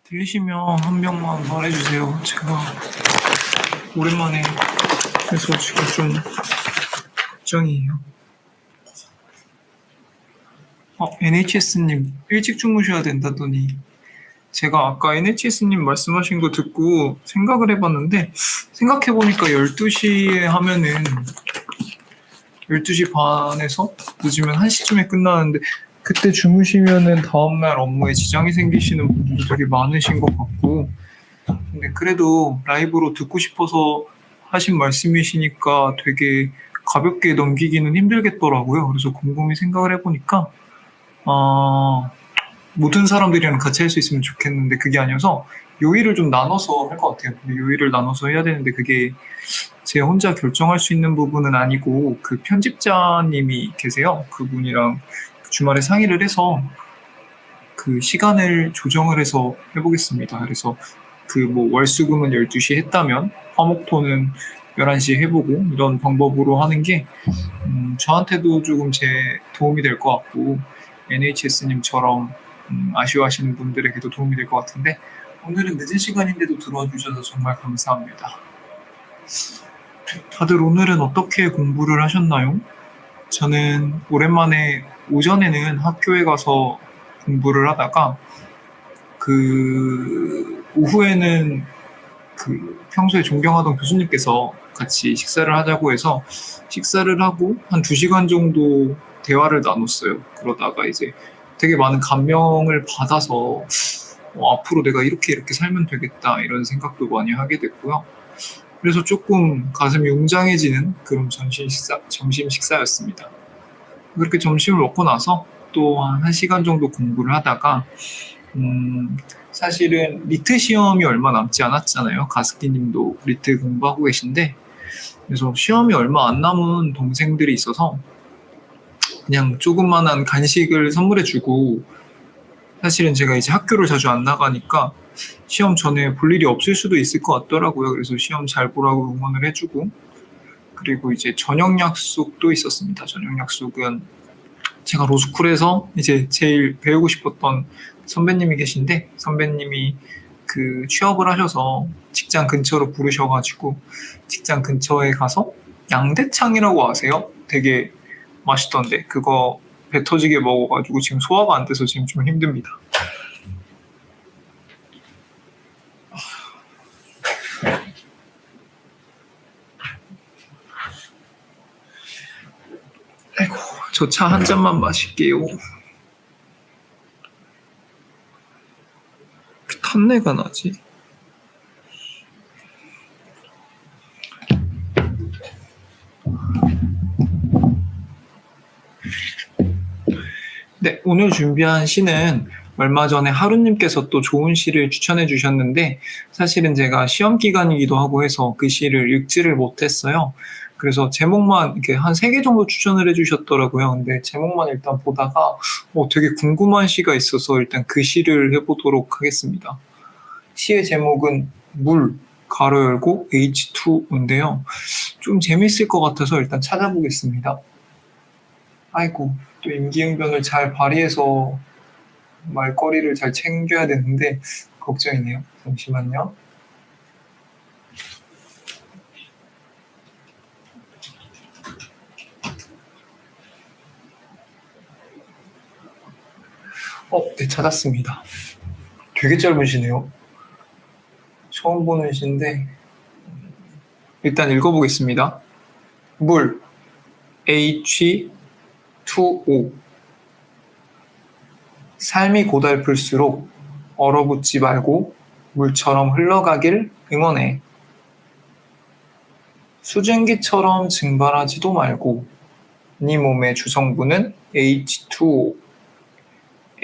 들리시면 한 명만 말해주세요. 제가 오랜만에 해서 지금 좀 걱정이에요. NHS님 일찍 주무셔야 된다더니 제가 아까 NHS님 말씀하신 거 듣고 생각을 해봤는데 생각해보니까 12시에 하면은 12시 반에서 늦으면 1시쯤에 끝나는데 그때 주무시면은 다음날 업무에 지장이 생기시는 분들도 되게 많으신 것 같고 근데 그래도 라이브로 듣고 싶어서 하신 말씀이시니까 되게 가볍게 넘기기는 힘들겠더라고요. 그래서 곰곰이 생각을 해보니까 모든 사람들이랑 같이 할 수 있으면 좋겠는데 그게 아니어서 요일을 좀 나눠서 할 것 같아요. 근데 요일을 나눠서 해야 되는데 그게 제 혼자 결정할 수 있는 부분은 아니고 그 편집자님이 계세요. 그분이랑 주말에 상의를 해서 그 시간을 조정을 해서 해보겠습니다. 그래서 그 뭐 월수금은 12시에 했다면 화목토는 11시에 해보고 이런 방법으로 하는 게 저한테도 조금 제 도움이 될 것 같고 NHS님처럼 아쉬워하시는 분들에게도 도움이 될 것 같은데 오늘은 늦은 시간인데도 들어와 주셔서 정말 감사합니다. 다들 오늘은 어떻게 공부를 하셨나요? 저는 오랜만에 오전에는 학교에 가서 공부를 하다가 그 오후에는 그 평소에 존경하던 교수님께서 같이 식사를 하자고 해서 식사를 하고 한 2시간 정도 대화를 나눴어요. 그러다가 이제 되게 많은 감명을 받아서 앞으로 내가 이렇게 살면 되겠다 이런 생각도 많이 하게 됐고요. 그래서 조금 가슴이 웅장해지는 그런 점심 식사였습니다. 그렇게 점심을 먹고 나서 또 한 1시간 정도 공부를 하다가 사실은 리트 시험이 얼마 남지 않았잖아요. 가스키 님도 리트 공부하고 계신데 그래서 시험이 얼마 안 남은 동생들이 있어서 그냥 조그만한 간식을 선물해주고 사실은 제가 이제 학교를 자주 안 나가니까 시험 전에 볼 일이 없을 수도 있을 것 같더라고요. 그래서 시험 잘 보라고 응원을 해주고 그리고 이제 저녁 약속도 있었습니다. 저녁 약속은 제가 로스쿨에서 이제 제일 배우고 싶었던 선배님이 계신데 선배님이 그 취업을 하셔서 직장 근처로 부르셔가지고 직장 근처에 가서 양대창이라고 아세요? 되게 맛있던데 그거 배 터지게 먹어가지고 지금 소화가 안 돼서 지금 좀 힘듭니다. 아이고 저 차 한 잔만 마실게요. 그 탄내가 나지? 네, 오늘 준비한 시는 얼마 전에 하루님께서 또 좋은 시를 추천해 주셨는데 사실은 제가 시험 기간이기도 하고 해서 그 시를 읽지를 못했어요. 그래서 제목만 이렇게 한 3개 정도 추천을 해주셨더라고요. 근데 제목만 일단 보다가 되게 궁금한 시가 있어서 일단 그 시를 해보도록 하겠습니다. 시의 제목은 물, 가로 열고 H2O인데요. 좀 재밌을 것 같아서 일단 찾아보겠습니다. 아이고, 또 임기응변을 잘 발휘해서 말거리를 잘 챙겨야 되는데 걱정이네요. 잠시만요. 네, 찾았습니다. 되게 짧은 시네요. 처음 보는 시인데 일단 읽어보겠습니다. 물, H2O. 삶이 고달플수록 얼어붙지 말고 물처럼 흘러가길 응원해. 수증기처럼 증발하지도 말고 네 몸의 주성분은 H2O.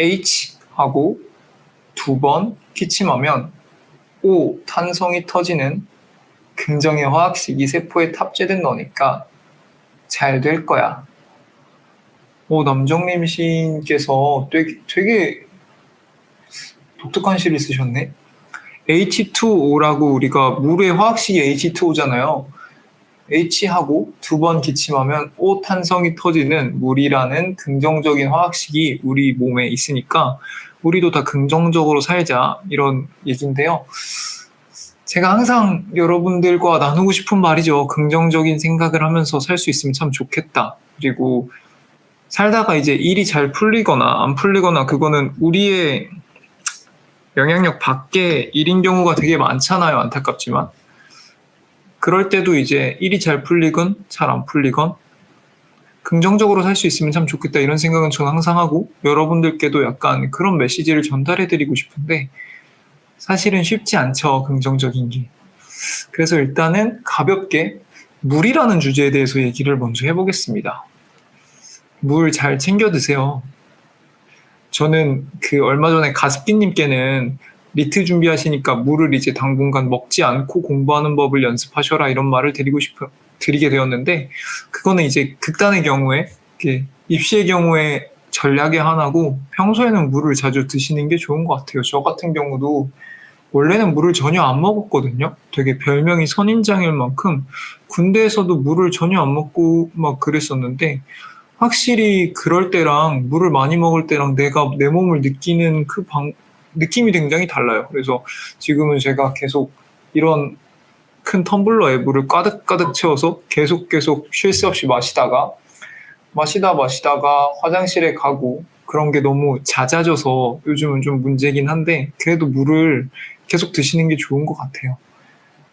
H하고 2번 기침하면 O 탄성이 터지는 긍정의 화학식이 세포에 탑재된 너니까 잘 될 거야. 남정림 시인께서 되게 독특한 시를 쓰셨네. H2O라고 우리가 물의 화학식이 H2O잖아요. H하고 2번 기침하면 O 탄성이 터지는 물이라는 긍정적인 화학식이 우리 몸에 있으니까 우리도 다 긍정적으로 살자, 이런 얘기인데요. 제가 항상 여러분들과 나누고 싶은 말이죠. 긍정적인 생각을 하면서 살 수 있으면 참 좋겠다. 그리고 살다가 이제 일이 잘 풀리거나 안 풀리거나 그거는 우리의 영향력 밖의 일인 경우가 되게 많잖아요. 안타깝지만. 그럴 때도 이제 일이 잘 풀리건 잘 안 풀리건 긍정적으로 살 수 있으면 참 좋겠다, 이런 생각은 저는 항상 하고, 여러분들께도 약간 그런 메시지를 전달해 드리고 싶은데 사실은 쉽지 않죠, 긍정적인 게. 그래서 일단은 가볍게 물이라는 주제에 대해서 얘기를 먼저 해보겠습니다. 물 잘 챙겨 드세요. 저는 그 얼마 전에 가습기님께는 리트 준비하시니까 물을 이제 당분간 먹지 않고 공부하는 법을 연습하셔라, 이런 말을 드리게 되었는데, 그거는 이제 극단의 경우에, 입시의 경우에 전략의 하나고, 평소에는 물을 자주 드시는 게 좋은 것 같아요. 저 같은 경우도 원래는 물을 전혀 안 먹었거든요. 되게 별명이 선인장일 만큼 군대에서도 물을 전혀 안 먹고 막 그랬었는데, 확실히 그럴 때랑 물을 많이 먹을 때랑 내가 내 몸을 느끼는 느낌이 굉장히 달라요. 그래서 지금은 제가 계속 이런 큰 텀블러에 물을 가득가득 채워서 계속 쉴 새 없이 마시다가 화장실에 가고, 그런 게 너무 잦아져서 요즘은 좀 문제긴 한데, 그래도 물을 계속 드시는 게 좋은 것 같아요.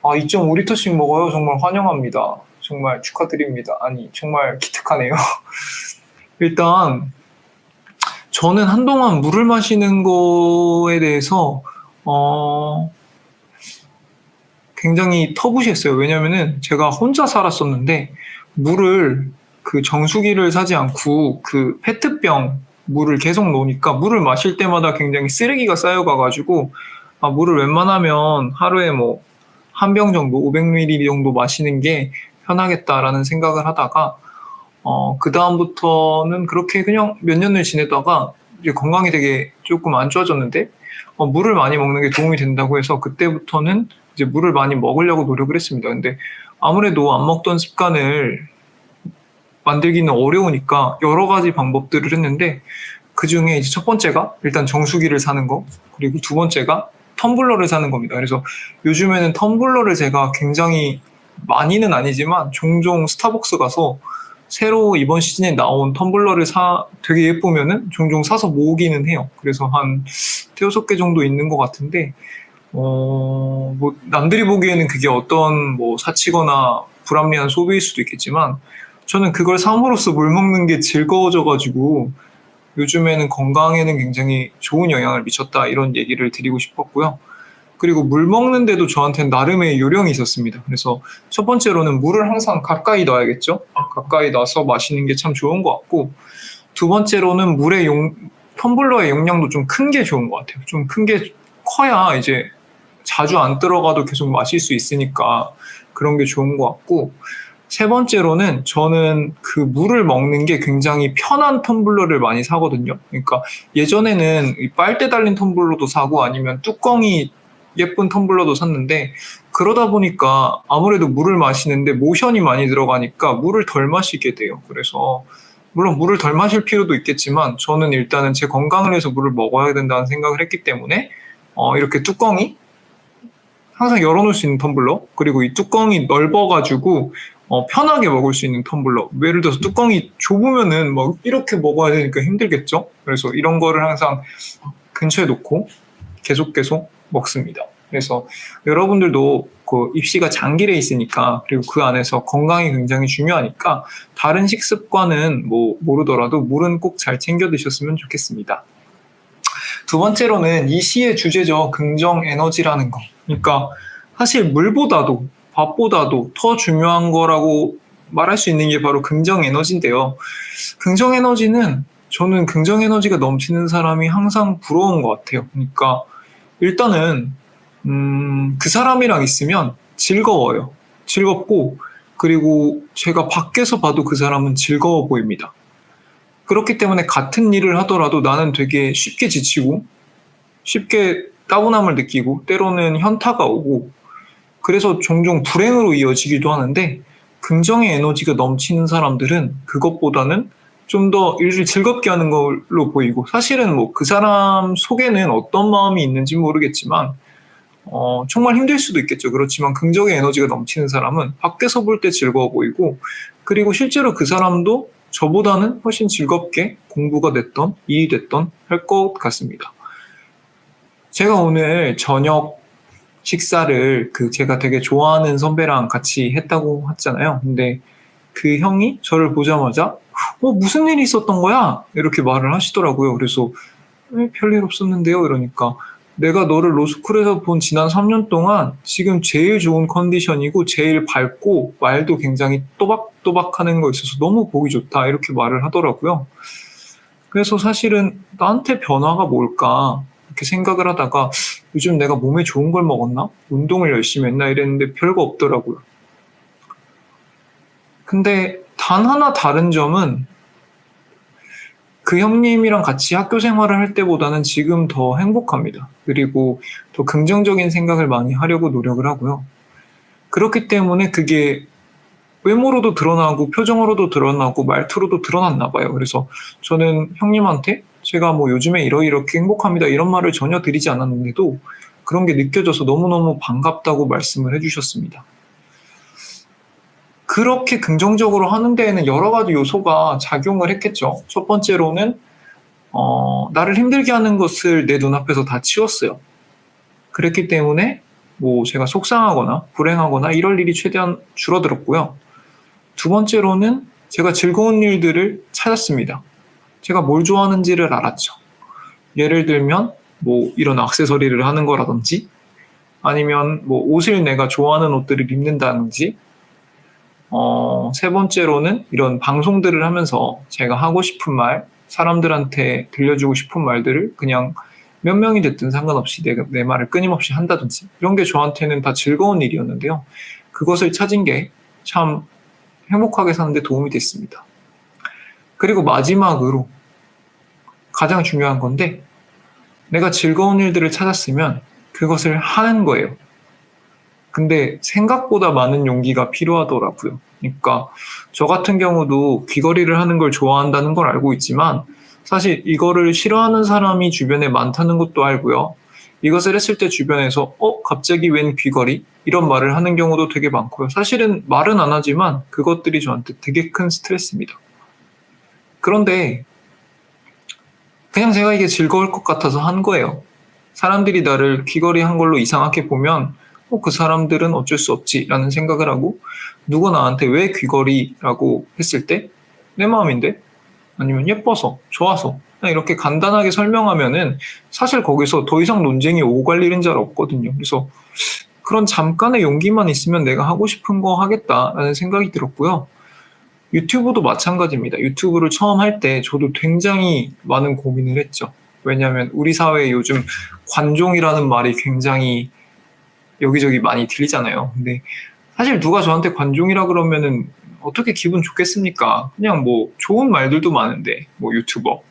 2.5리터씩 먹어요. 정말 환영합니다. 정말 축하드립니다. 아니, 정말 기특하네요. 일단 저는 한동안 물을 마시는 거에 대해서 굉장히 터부시했어요. 왜냐면은 제가 혼자 살았었는데 물을 그 정수기를 사지 않고 그 페트병 물을 계속 놓으니까 물을 마실 때마다 굉장히 쓰레기가 쌓여가가지고, 물을 웬만하면 하루에 뭐 한 병 정도, 500ml 정도 마시는 게 편하겠다라는 생각을 하다가, 그 다음부터는 그렇게 그냥 몇 년을 지내다가 이제 건강이 되게 조금 안 좋아졌는데, 물을 많이 먹는 게 도움이 된다고 해서 그때부터는 이제 물을 많이 먹으려고 노력을 했습니다. 근데 아무래도 안 먹던 습관을 만들기는 어려우니까 여러 가지 방법들을 했는데, 그 중에 이제 첫 번째가 일단 정수기를 사는 거, 그리고 두 번째가 텀블러를 사는 겁니다. 그래서 요즘에는 텀블러를 제가 굉장히 많이는 아니지만 종종 스타벅스 가서 새로 이번 시즌에 나온 텀블러를 되게 예쁘면은 종종 사서 모으기는 해요. 그래서 한 대여섯 개 정도 있는 것 같은데, 뭐 남들이 보기에는 그게 어떤 뭐 사치거나 불합리한 소비일 수도 있겠지만, 저는 그걸 삼으로써 물 먹는 게 즐거워져가지고 요즘에는 건강에는 굉장히 좋은 영향을 미쳤다, 이런 얘기를 드리고 싶었고요. 그리고 물 먹는데도 저한테는 나름의 요령이 있었습니다. 그래서 첫 번째로는 물을 항상 가까이 넣어야겠죠. 가까이 놔서 마시는 게 참 좋은 것 같고, 두 번째로는 텀블러의 용량도 좀 큰 게 좋은 것 같아요. 좀 큰 게 커야 이제 자주 안 들어가도 계속 마실 수 있으니까 그런 게 좋은 것 같고, 세 번째로는 저는 그 물을 먹는 게 굉장히 편한 텀블러를 많이 사거든요. 그러니까 예전에는 빨대 달린 텀블러도 사고 아니면 뚜껑이 예쁜 텀블러도 샀는데, 그러다 보니까 아무래도 물을 마시는데 모션이 많이 들어가니까 물을 덜 마시게 돼요. 그래서 물론 물을 덜 마실 필요도 있겠지만 저는 일단은 제 건강을 위해서 물을 먹어야 된다는 생각을 했기 때문에 이렇게 뚜껑이 항상 열어놓을 수 있는 텀블러, 그리고 이 뚜껑이 넓어가지고 편하게 먹을 수 있는 텀블러. 예를 들어서 뚜껑이 좁으면은 막 이렇게 먹어야 되니까 힘들겠죠. 그래서 이런 거를 항상 근처에 놓고 계속 먹습니다. 그래서 여러분들도 그 입시가 장기래 있으니까, 그리고 그 안에서 건강이 굉장히 중요하니까 다른 식습관은 뭐 모르더라도 물은 꼭 잘 챙겨 드셨으면 좋겠습니다. 두 번째로는 이 시의 주제죠. 긍정 에너지라는 거. 그러니까 사실 물보다도 밥보다도 더 중요한 거라고 말할 수 있는 게 바로 긍정 에너지인데요. 긍정 에너지는, 저는 긍정 에너지가 넘치는 사람이 항상 부러운 것 같아요. 그러니까 일단은 그 사람이랑 있으면 즐거워요. 즐겁고, 그리고 제가 밖에서 봐도 그 사람은 즐거워 보입니다. 그렇기 때문에 같은 일을 하더라도 나는 되게 쉽게 지치고 쉽게 따분함을 느끼고 때로는 현타가 오고, 그래서 종종 불행으로 이어지기도 하는데, 긍정의 에너지가 넘치는 사람들은 그것보다는 좀 더 일을 즐겁게 하는 걸로 보이고, 사실은 뭐 그 사람 속에는 어떤 마음이 있는지 모르겠지만 정말 힘들 수도 있겠죠. 그렇지만 긍정의 에너지가 넘치는 사람은 밖에서 볼 때 즐거워 보이고, 그리고 실제로 그 사람도 저보다는 훨씬 즐겁게 공부가 됐던 일이 됐던 할 것 같습니다. 제가 오늘 저녁 식사를 제가 되게 좋아하는 선배랑 같이 했다고 했잖아요. 근데 그 형이 저를 보자마자 무슨 일이 있었던 거야? 이렇게 말을 하시더라고요. 그래서 별일 없었는데요. 이러니까 내가 너를 로스쿨에서 본 지난 3년 동안 지금 제일 좋은 컨디션이고 제일 밝고 말도 굉장히 또박또박 하는 거 있어서 너무 보기 좋다. 이렇게 말을 하더라고요. 그래서 사실은 나한테 변화가 뭘까? 이렇게 생각을 하다가 요즘 내가 몸에 좋은 걸 먹었나? 운동을 열심히 했나? 이랬는데 별거 없더라고요. 근데 단 하나 다른 점은 그 형님이랑 같이 학교 생활을 할 때보다는 지금 더 행복합니다. 그리고 더 긍정적인 생각을 많이 하려고 노력을 하고요. 그렇기 때문에 그게 외모로도 드러나고 표정으로도 드러나고 말투로도 드러났나 봐요. 그래서 저는 형님한테 제가 뭐 요즘에 이렇게 행복합니다 이런 말을 전혀 드리지 않았는데도 그런 게 느껴져서 너무너무 반갑다고 말씀을 해주셨습니다. 그렇게 긍정적으로 하는 데에는 여러 가지 요소가 작용을 했겠죠. 첫 번째로는 나를 힘들게 하는 것을 내 눈앞에서 다 치웠어요. 그랬기 때문에 뭐 제가 속상하거나 불행하거나 이럴 일이 최대한 줄어들었고요. 두 번째로는 제가 즐거운 일들을 찾았습니다. 제가 뭘 좋아하는지를 알았죠. 예를 들면 뭐 이런 액세서리를 하는 거라든지, 아니면 뭐 옷을 내가 좋아하는 옷들을 입는다든지, 세 번째로는 이런 방송들을 하면서 제가 하고 싶은 말, 사람들한테 들려주고 싶은 말들을 그냥 몇 명이 됐든 상관없이 내 말을 끊임없이 한다든지, 이런 게 저한테는 다 즐거운 일이었는데요. 그것을 찾은 게 참 행복하게 사는데 도움이 됐습니다. 그리고 마지막으로 가장 중요한 건데, 내가 즐거운 일들을 찾았으면 그것을 하는 거예요. 근데 생각보다 많은 용기가 필요하더라고요. 그러니까 저 같은 경우도 귀걸이를 하는 걸 좋아한다는 걸 알고 있지만, 사실 이거를 싫어하는 사람이 주변에 많다는 것도 알고요. 이것을 했을 때 주변에서 갑자기 웬 귀걸이? 이런 말을 하는 경우도 되게 많고요. 사실은 말은 안 하지만 그것들이 저한테 되게 큰 스트레스입니다. 그런데 그냥 제가 이게 즐거울 것 같아서 한 거예요. 사람들이 나를 귀걸이 한 걸로 이상하게 보면 그 사람들은 어쩔 수 없지라는 생각을 하고, 누가 나한테 왜 귀걸이라고 했을 때 내 마음인데, 아니면 예뻐서, 좋아서, 그냥 이렇게 간단하게 설명하면은 사실 거기서 더 이상 논쟁이 오고 갈 일은 잘 없거든요. 그래서 그런 잠깐의 용기만 있으면 내가 하고 싶은 거 하겠다라는 생각이 들었고요. 유튜브도 마찬가지입니다. 유튜브를 처음 할 때 저도 굉장히 많은 고민을 했죠. 왜냐하면 우리 사회에 요즘 관종이라는 말이 굉장히 여기저기 많이 들리잖아요. 근데 사실 누가 저한테 관종이라 그러면은 어떻게 기분 좋겠습니까? 그냥 뭐 좋은 말들도 많은데, 뭐 유튜버,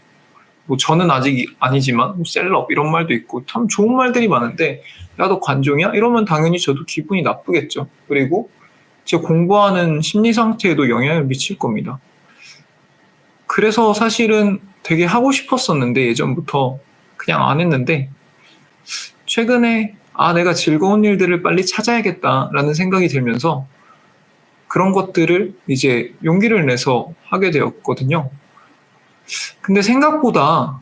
뭐 저는 아직 아니지만 뭐 셀럽 이런 말도 있고 참 좋은 말들이 많은데, 야 너 관종이야? 이러면 당연히 저도 기분이 나쁘겠죠. 그리고 제 공부하는 심리 상태에도 영향을 미칠 겁니다. 그래서 사실은 되게 하고 싶었었는데 예전부터 그냥 안 했는데, 최근에 내가 즐거운 일들을 빨리 찾아야겠다라는 생각이 들면서 그런 것들을 이제 용기를 내서 하게 되었거든요. 근데 생각보다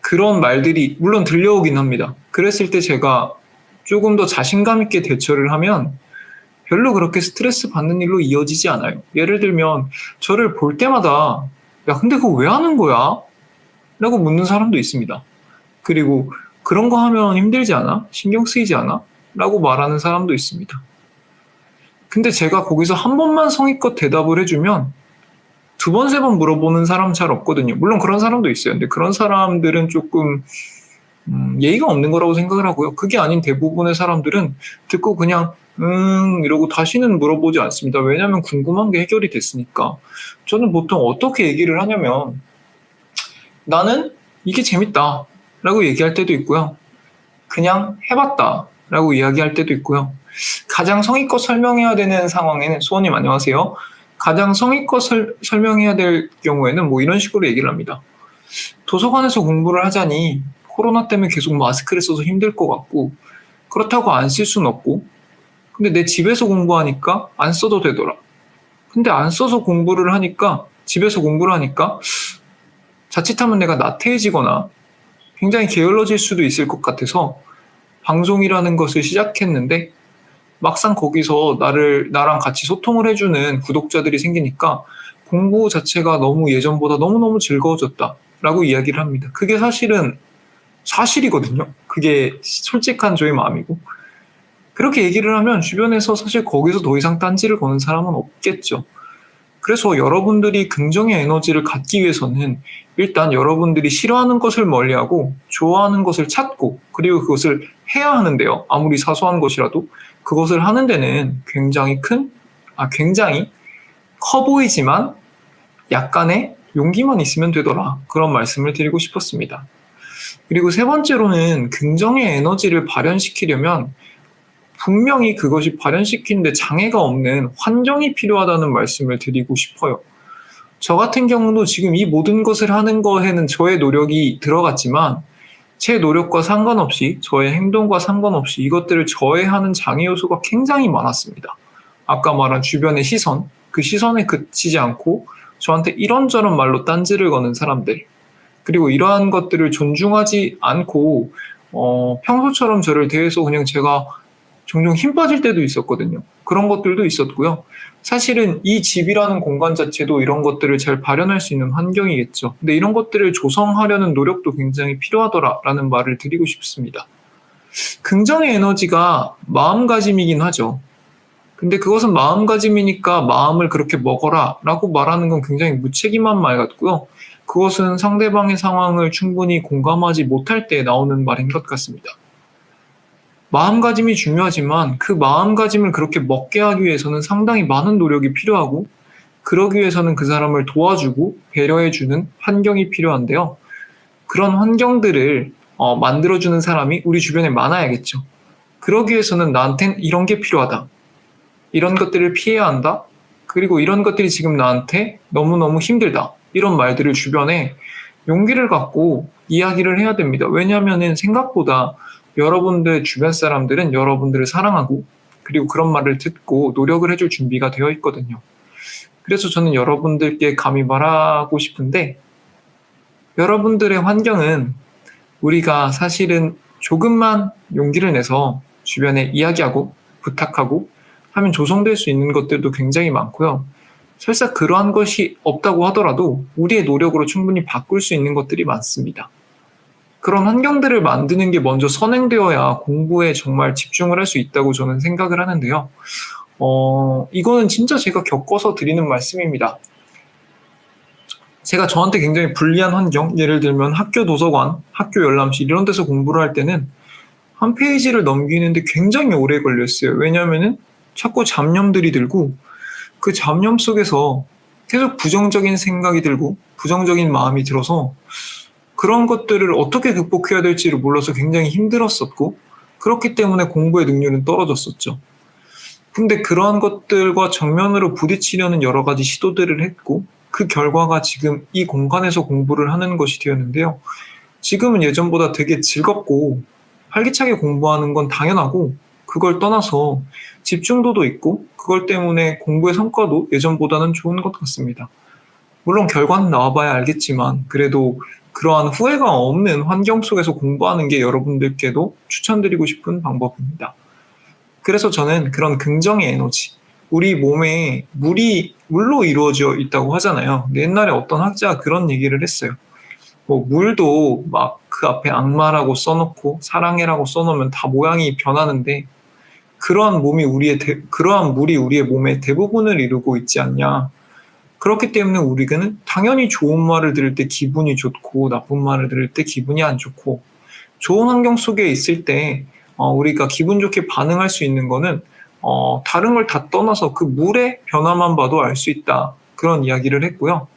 그런 말들이 물론 들려오긴 합니다. 그랬을 때 제가 조금 더 자신감 있게 대처를 하면 별로 그렇게 스트레스 받는 일로 이어지지 않아요. 예를 들면 저를 볼 때마다 야 근데 그거 왜 하는 거야? 라고 묻는 사람도 있습니다. 그리고 그런 거 하면 힘들지 않아? 신경 쓰이지 않아? 라고 말하는 사람도 있습니다. 근데 제가 거기서 한 번만 성의껏 대답을 해주면 두 번, 세 번 물어보는 사람 잘 없거든요. 물론 그런 사람도 있어요. 근데 그런 사람들은 조금 예의가 없는 거라고 생각을 하고요. 그게 아닌 대부분의 사람들은 듣고 그냥 이러고 다시는 물어보지 않습니다. 왜냐하면 궁금한 게 해결이 됐으니까. 저는 보통 어떻게 얘기를 하냐면 나는 이게 재밌다 라고 얘기할 때도 있고요. 그냥 해봤다 라고 이야기할 때도 있고요. 가장 성의껏 설명해야 되는 상황에는, 수원님 안녕하세요. 가장 성의껏 설명해야 될 경우에는 뭐 이런 식으로 얘기를 합니다. 도서관에서 공부를 하자니 코로나 때문에 계속 마스크를 써서 힘들 것 같고, 그렇다고 안 쓸 수는 없고, 근데 내 집에서 공부하니까 안 써도 되더라. 근데 안 써서 공부를 하니까, 집에서 공부를 하니까 자칫하면 내가 나태해지거나 굉장히 게을러질 수도 있을 것 같아서 방송이라는 것을 시작했는데, 막상 거기서 나랑 같이 소통을 해주는 구독자들이 생기니까 공부 자체가 너무 예전보다 너무너무 즐거워졌다 라고 이야기를 합니다. 그게 사실은 사실이거든요. 그게 솔직한 저의 마음이고, 그렇게 얘기를 하면 주변에서 사실 거기서 더 이상 딴지를 거는 사람은 없겠죠. 그래서 여러분들이 긍정의 에너지를 갖기 위해서는 일단 여러분들이 싫어하는 것을 멀리하고 좋아하는 것을 찾고, 그리고 그것을 해야 하는데요. 아무리 사소한 것이라도 그것을 하는 데는 굉장히 커 보이지만 약간의 용기만 있으면 되더라. 그런 말씀을 드리고 싶었습니다. 그리고 세 번째로는 긍정의 에너지를 발현시키려면 분명히 그것이 발현시키는데 장애가 없는 환경이 필요하다는 말씀을 드리고 싶어요. 저 같은 경우도 지금 이 모든 것을 하는 거에는 저의 노력이 들어갔지만, 제 노력과 상관없이, 저의 행동과 상관없이 이것들을 저해하는 장애 요소가 굉장히 많았습니다. 아까 말한 주변의 시선, 그 시선에 그치지 않고 저한테 이런저런 말로 딴지를 거는 사람들, 그리고 이러한 것들을 존중하지 않고 평소처럼 저를 대해서 그냥 제가 종종 힘 빠질 때도 있었거든요. 그런 것들도 있었고요. 사실은 이 집이라는 공간 자체도 이런 것들을 잘 발현할 수 있는 환경이겠죠. 근데 이런 것들을 조성하려는 노력도 굉장히 필요하더라라는 말을 드리고 싶습니다. 긍정의 에너지가 마음가짐이긴 하죠. 근데 그것은 마음가짐이니까 마음을 그렇게 먹어라 라고 말하는 건 굉장히 무책임한 말 같고요. 그것은 상대방의 상황을 충분히 공감하지 못할 때 나오는 말인 것 같습니다. 마음가짐이 중요하지만 그 마음가짐을 그렇게 먹게 하기 위해서는 상당히 많은 노력이 필요하고, 그러기 위해서는 그 사람을 도와주고 배려해주는 환경이 필요한데요. 그런 환경들을 만들어주는 사람이 우리 주변에 많아야겠죠. 그러기 위해서는 나한텐 이런 게 필요하다. 이런 것들을 피해야 한다. 그리고 이런 것들이 지금 나한테 너무너무 힘들다. 이런 말들을 주변에 용기를 갖고 이야기를 해야 됩니다. 왜냐하면 생각보다 여러분들 주변 사람들은 여러분들을 사랑하고, 그리고 그런 말을 듣고 노력을 해줄 준비가 되어 있거든요. 그래서 저는 여러분들께 감히 말하고 싶은데, 여러분들의 환경은 우리가 사실은 조금만 용기를 내서 주변에 이야기하고 부탁하고 하면 조성될 수 있는 것들도 굉장히 많고요. 설사 그러한 것이 없다고 하더라도 우리의 노력으로 충분히 바꿀 수 있는 것들이 많습니다. 그런 환경들을 만드는 게 먼저 선행되어야 공부에 정말 집중을 할 수 있다고 저는 생각을 하는데요. 이거는 진짜 제가 겪어서 드리는 말씀입니다. 제가 저한테 굉장히 불리한 환경, 예를 들면 학교 도서관, 학교 열람실 이런 데서 공부를 할 때는 한 페이지를 넘기는데 굉장히 오래 걸렸어요. 왜냐하면 자꾸 잡념들이 들고, 그 잡념 속에서 계속 부정적인 생각이 들고 부정적인 마음이 들어서 그런 것들을 어떻게 극복해야 될지를 몰라서 굉장히 힘들었었고, 그렇기 때문에 공부의 능률은 떨어졌었죠. 근데 그러한 것들과 정면으로 부딪히려는 여러 가지 시도들을 했고, 그 결과가 지금 이 공간에서 공부를 하는 것이 되었는데요. 지금은 예전보다 되게 즐겁고 활기차게 공부하는 건 당연하고, 그걸 떠나서 집중도도 있고 그걸 때문에 공부의 성과도 예전보다는 좋은 것 같습니다. 물론 결과는 나와봐야 알겠지만 그래도 그러한 후회가 없는 환경 속에서 공부하는 게 여러분들께도 추천드리고 싶은 방법입니다. 그래서 저는 그런 긍정의 에너지, 우리 몸에 물로 이루어져 있다고 하잖아요. 근데 옛날에 어떤 학자가 그런 얘기를 했어요. 물도 막 그 앞에 악마라고 써놓고 사랑해라고 써놓으면 다 모양이 변하는데, 그러한 물이 우리의 몸의 대부분을 이루고 있지 않냐. 그렇기 때문에 우리는 당연히 좋은 말을 들을 때 기분이 좋고 나쁜 말을 들을 때 기분이 안 좋고, 좋은 환경 속에 있을 때 우리가 기분 좋게 반응할 수 있는 거는 다른 걸 다 떠나서 그 물의 변화만 봐도 알 수 있다. 그런 이야기를 했고요.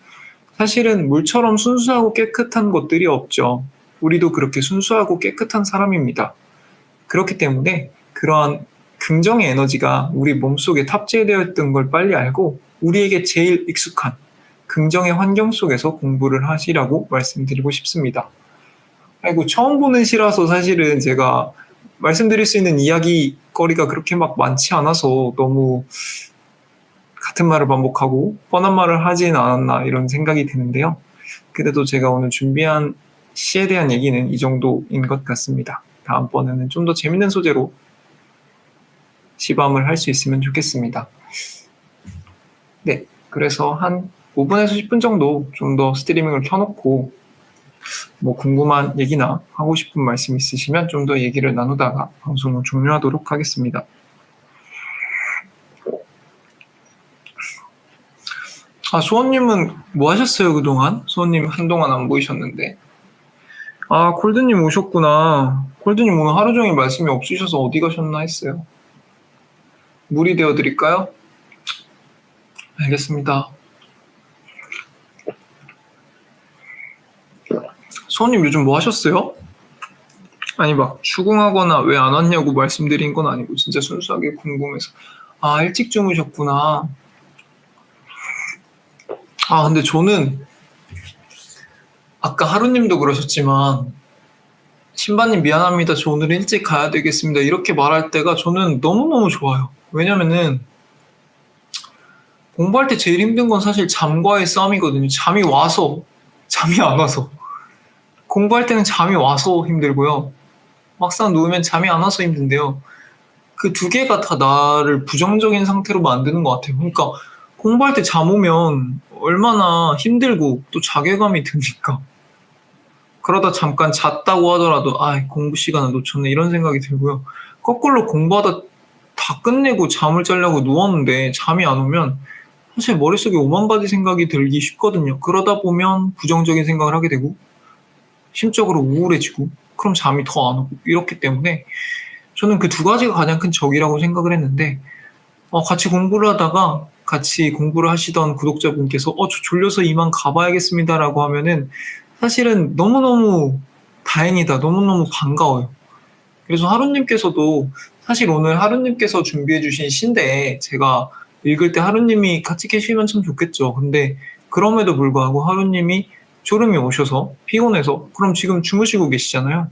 사실은 물처럼 순수하고 깨끗한 것들이 없죠. 우리도 그렇게 순수하고 깨끗한 사람입니다. 그렇기 때문에 그러한 긍정의 에너지가 우리 몸속에 탑재되어 있던 걸 빨리 알고 우리에게 제일 익숙한 긍정의 환경 속에서 공부를 하시라고 말씀드리고 싶습니다. 아이고, 처음 보는 시라서 사실은 제가 말씀드릴 수 있는 이야기거리가 그렇게 막 많지 않아서 너무 같은 말을 반복하고 뻔한 말을 하진 않았나 이런 생각이 드는데요. 그래도 제가 오늘 준비한 시에 대한 얘기는 이 정도인 것 같습니다. 다음번에는 좀 더 재밌는 소재로 시밤을 할 수 있으면 좋겠습니다. 네, 그래서 한 5분에서 10분 정도 좀 더 스트리밍을 켜놓고 뭐 궁금한 얘기나 하고 싶은 말씀 있으시면 좀 더 얘기를 나누다가 방송을 종료하도록 하겠습니다. 아, 수원님은 뭐 하셨어요, 그동안? 수원님 한동안 안 보이셨는데. 아, 콜드님 오셨구나. 콜드님 오늘 하루 종일 말씀이 없으셔서 어디 가셨나 했어요. 물이 되어드릴까요? 알겠습니다. 수원님 요즘 뭐 하셨어요? 아니, 막 추궁하거나 왜 안 왔냐고 말씀드린 건 아니고 진짜 순수하게 궁금해서. 아, 일찍 주무셨구나. 아, 근데 저는 아까 하루님도 그러셨지만 신바님 미안합니다. 저 오늘 일찍 가야 되겠습니다. 이렇게 말할 때가 저는 너무너무 좋아요. 왜냐면은 공부할 때 제일 힘든 건 사실 잠과의 싸움이거든요. 잠이 와서, 잠이 안 와서. 공부할 때는 잠이 와서 힘들고요. 막상 누우면 잠이 안 와서 힘든데요. 그 두 개가 다 나를 부정적인 상태로 만드는 것 같아요. 그러니까 공부할 때 잠 오면 얼마나 힘들고 또 자괴감이 듭니까? 그러다 잠깐 잤다고 하더라도 아, 공부 시간을 놓쳤네 이런 생각이 들고요. 거꾸로 공부하다 다 끝내고 잠을 자려고 누웠는데 잠이 안 오면 사실 머릿속에 오만 가지 생각이 들기 쉽거든요. 그러다 보면 부정적인 생각을 하게 되고 심적으로 우울해지고 그럼 잠이 더 안 오고 이렇기 때문에 저는 그 두 가지가 가장 큰 적이라고 생각을 했는데 같이 공부를 하다가 같이 공부를 하시던 구독자분께서 저 졸려서 이만 가봐야겠습니다라고 하면은 사실은 너무너무 다행이다. 너무너무 반가워요. 그래서 하루님께서도 사실 오늘 하루님께서 준비해 주신 시인데 제가 읽을 때 하루님이 같이 계시면 참 좋겠죠. 근데 그럼에도 불구하고 하루님이 졸음이 오셔서 피곤해서 그럼 지금 주무시고 계시잖아요.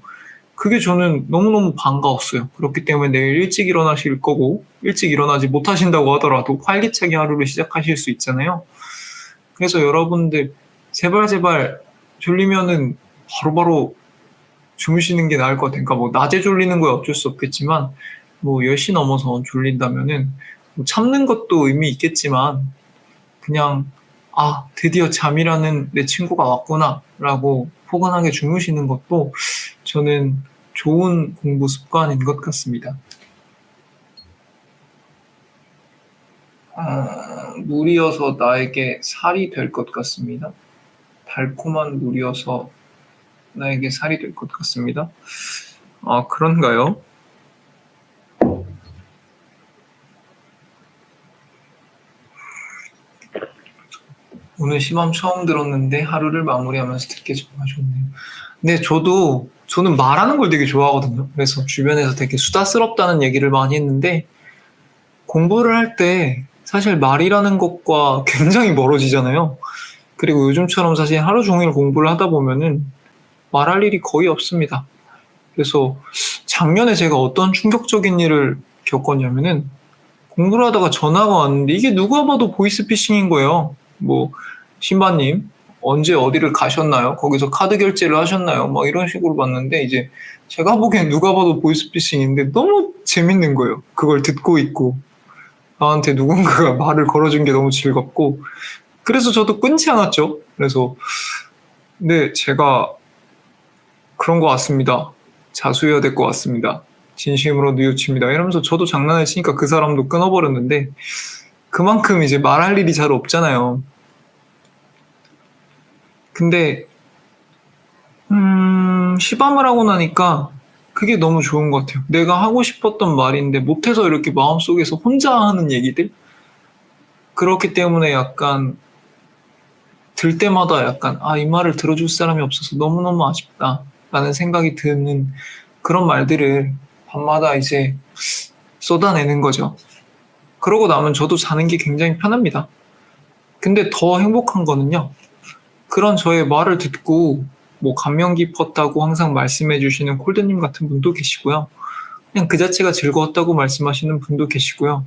그게 저는 너무너무 반가웠어요. 그렇기 때문에 내일 일찍 일어나실 거고 일찍 일어나지 못하신다고 하더라도 활기차게 하루를 시작하실 수 있잖아요. 그래서 여러분들 제발 졸리면은 바로바로 주무시는 게 나을 것 같아요. 그러니까 뭐 낮에 졸리는 거야 어쩔 수 없겠지만 뭐 10시 넘어서 졸린다면은 뭐 참는 것도 의미 있겠지만 그냥 드디어 잠이라는 내 친구가 왔구나 라고 포근하게 주무시는 것도 저는 좋은 공부 습관인 것 같습니다. 물이어서 나에게 살이 될 것 같습니다. 달콤한 물이어서 나에게 살이 될 것 같습니다. 그런가요? 오늘 시밤 처음 들었는데 하루를 마무리하면서 듣게 정말 좋네요. 근데 저는 말하는 걸 되게 좋아하거든요. 그래서 주변에서 되게 수다스럽다는 얘기를 많이 했는데 공부를 할 때 사실 말이라는 것과 굉장히 멀어지잖아요. 그리고 요즘처럼 사실 하루 종일 공부를 하다 보면은 말할 일이 거의 없습니다. 그래서 작년에 제가 어떤 충격적인 일을 겪었냐면은 공부를 하다가 전화가 왔는데 이게 누가 봐도 보이스피싱인 거예요. 뭐 신바님 언제 어디를 가셨나요? 거기서 카드 결제를 하셨나요? 막 이런 식으로 봤는데 이제 제가 보기엔 누가 봐도 보이스피싱인데 너무 재밌는 거예요. 그걸 듣고 있고 나한테 누군가가 말을 걸어준 게 너무 즐겁고 그래서 저도 끊지 않았죠. 그래서 네, 제가 그런 것 같습니다. 자수해야 될 것 같습니다. 진심으로 뉘우칩니다. 이러면서 저도 장난을 치니까 그 사람도 끊어버렸는데 그만큼 이제 말할 일이 잘 없잖아요. 근데 시밤을 하고 나니까 그게 너무 좋은 것 같아요. 내가 하고 싶었던 말인데 못해서 이렇게 마음속에서 혼자 하는 얘기들? 그렇기 때문에 약간 들 때마다 약간 이 말을 들어줄 사람이 없어서 너무너무 아쉽다 라는 생각이 드는 그런 말들을 밤마다 이제 쏟아내는 거죠. 그러고 나면 저도 자는 게 굉장히 편합니다. 근데 더 행복한 거는요. 그런 저의 말을 듣고 뭐 감명 깊었다고 항상 말씀해 주시는 콜드님 같은 분도 계시고요. 그냥 그 자체가 즐거웠다고 말씀하시는 분도 계시고요.